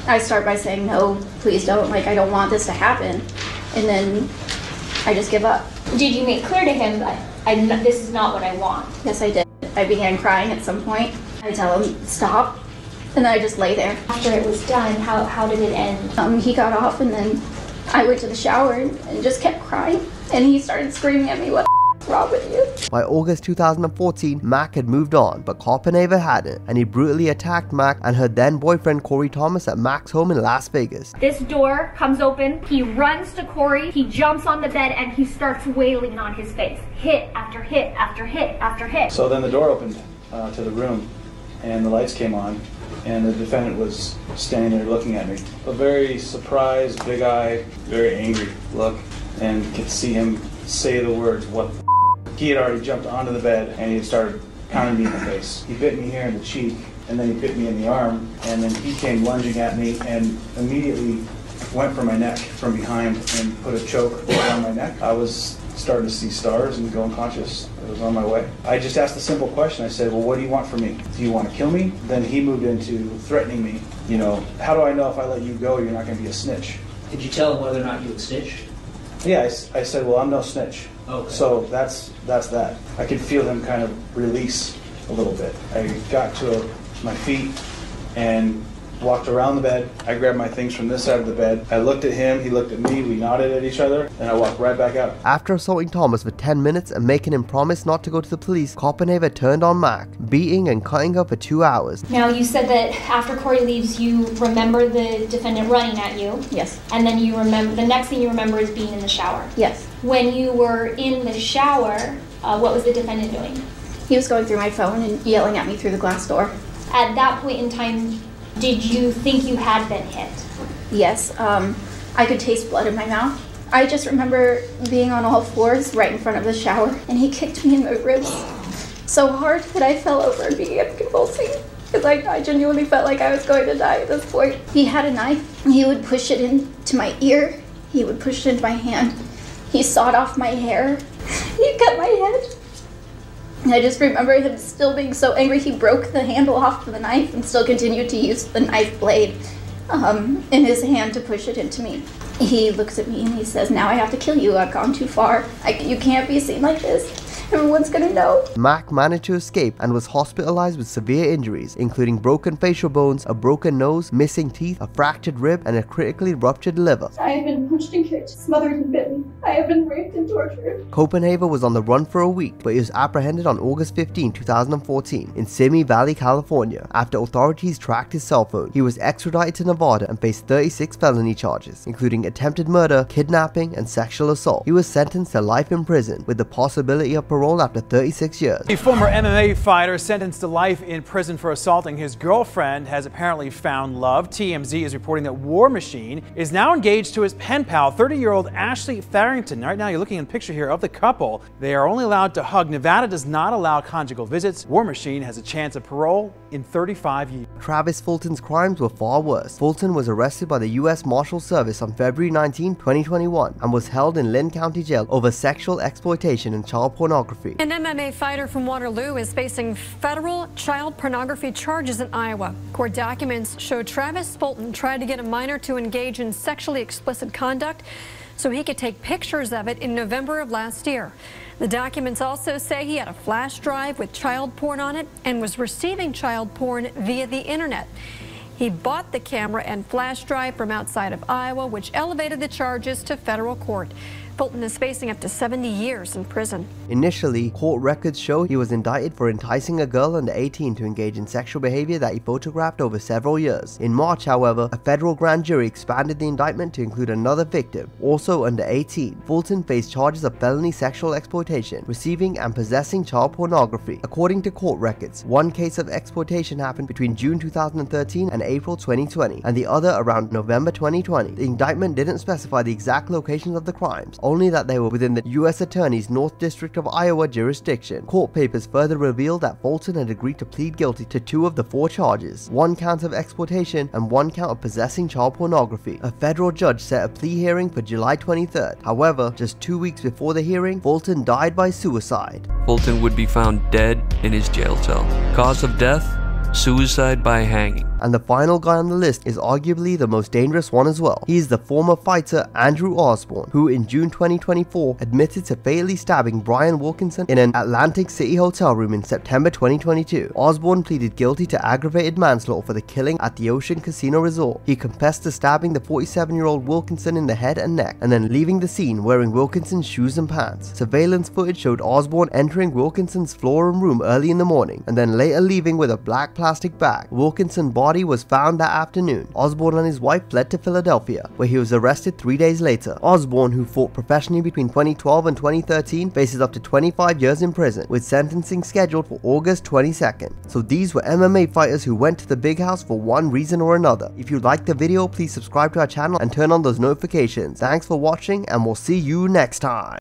I start by saying, no, please don't, like, I don't want this to happen. And then I just give up. Did you make clear to him that this is not what I want? Yes, I did. I began crying at some point. I tell him, stop. And then I just lay there. After it was done, how did it end? He got off, and then I went to the shower and just kept crying. And he started screaming at me, "What's wrong with you?" By August 2014, Mack had moved on, but Copenhaver hadn't, and he brutally attacked Mack and her then boyfriend Corey Thomas at Mack's home in Las Vegas. This door comes open, he runs to Corey, he jumps on the bed, and he starts wailing on his face. Hit after hit after hit after hit. So then the door opened to the room, and the lights came on, and the defendant was standing there looking at me. A very surprised, big eye, very angry look, and could see him say the words, "What the f-?" He had already jumped onto the bed, and he had started pounding me in the face. He bit me here in the cheek, and then he bit me in the arm, and then he came lunging at me and immediately went for my neck from behind and put a choke around my neck. I was starting to see stars and go unconscious. I was on my way. I just asked a simple question. I said, well, what do you want from me? Do you want to kill me? Then he moved into threatening me. You know, how do I know if I let you go, you're not going to be a snitch? Did you tell him whether or not you would snitch? Yeah, I said, well, I'm no snitch. Okay. So that's that. I could feel him kind of release a little bit. I got to my feet and walked around the bed. I grabbed my things from this side of the bed. I looked at him, he looked at me, we nodded at each other, and I walked right back out. After assaulting Thomas for 10 minutes and making him promise not to go to the police, Copenhaver turned on Mack, beating and cutting her for 2 hours. Now, you said that after Corey leaves, you remember the defendant running at you. Yes. And then you remember, the next thing you remember is being in the shower. Yes. When you were in the shower, what was the defendant doing? He was going through my phone and yelling at me through the glass door. At that point in time, did you think you had been hit? Yes, I could taste blood in my mouth. I just remember being on all fours right in front of the shower, and he kicked me in the ribs so hard that I fell over and began convulsing, because I genuinely felt like I was going to die at this point. He had a knife, and he would push it into my ear, he would push it into my hand, he sawed off my hair, he cut my head. And I just remember him still being so angry, he broke the handle off of the knife and still continued to use the knife blade in his hand to push it into me. He looks at me and he says, now I have to kill you, I've gone too far. You can't be seen like this. Everyone's gonna know. Mack managed to escape and was hospitalized with severe injuries, including broken facial bones, a broken nose, missing teeth, a fractured rib, and a critically ruptured liver. I have been punched and kicked, smothered and bitten. I have been raped and tortured. Copenhaver was on the run for a week, but he was apprehended on August 15, 2014 in Simi Valley, California. After authorities tracked his cell phone, he was extradited to Nevada and faced 36 felony charges, including attempted murder, kidnapping, and sexual assault. He was sentenced to life in prison, with the possibility of parole after 36 years. A former MMA fighter sentenced to life in prison for assaulting his girlfriend has apparently found love. TMZ is reporting that War Machine is now engaged to his pen pal, 30-year-old Ashley Farrington. Right now you're looking at a picture here of the couple. They are only allowed to hug. Nevada does not allow conjugal visits. War Machine has a chance of parole in 35 years. Travis Fulton's crimes were far worse. Fulton was arrested by the U.S. Marshal Service on February 19, 2021 and was held in Lynn County Jail over sexual exploitation and child pornography. An MMA fighter from Waterloo is facing federal child pornography charges in Iowa. Court documents show Travis Fulton tried to get a minor to engage in sexually explicit conduct so he could take pictures of it in November of last year. The documents also say he had a flash drive with child porn on it and was receiving child porn via the internet. He bought the camera and flash drive from outside of Iowa, which elevated the charges to federal court. Fulton is facing up to 70 years in prison. Initially, court records show he was indicted for enticing a girl under 18 to engage in sexual behavior that he photographed over several years. In March, however, a federal grand jury expanded the indictment to include another victim, also under 18. Fulton faced charges of felony sexual exploitation, receiving and possessing child pornography. According to court records, one case of exploitation happened between June 2013 and April 2020, and the other around November 2020. The indictment didn't specify the exact locations of the crimes, only that they were within the U.S. Attorney's North District of Iowa jurisdiction. Court papers further revealed that Fulton had agreed to plead guilty to 2 of the 4 charges, 1 count of exploitation and 1 count of possessing child pornography. A federal judge set a plea hearing for July 23rd. However, just 2 weeks before the hearing, Fulton died by suicide. Fulton would be found dead in his jail cell. Cause of death? Suicide by hanging. And the final guy on the list is arguably the most dangerous one as well. He is the former fighter Andrew Osborne, who in June 2024 admitted to fatally stabbing Brian Wilkinson in an Atlantic City hotel room in September 2022. Osborne pleaded guilty to aggravated manslaughter for the killing at the Ocean Casino Resort. He confessed to stabbing the 47-year-old Wilkinson in the head and neck, and then leaving the scene wearing Wilkinson's shoes and pants. Surveillance footage showed Osborne entering Wilkinson's floor and room early in the morning, and then later leaving with a black plastic bag. Wilkinson's body was found that afternoon. Osborne and his wife fled to Philadelphia, where he was arrested 3 days later. Osborne, who fought professionally between 2012 and 2013, faces up to 25 years in prison, with sentencing scheduled for August 22nd. So these were MMA fighters who went to the big house for one reason or another. If you liked the video, please subscribe to our channel and turn on those notifications. Thanks for watching, and we'll see you next time.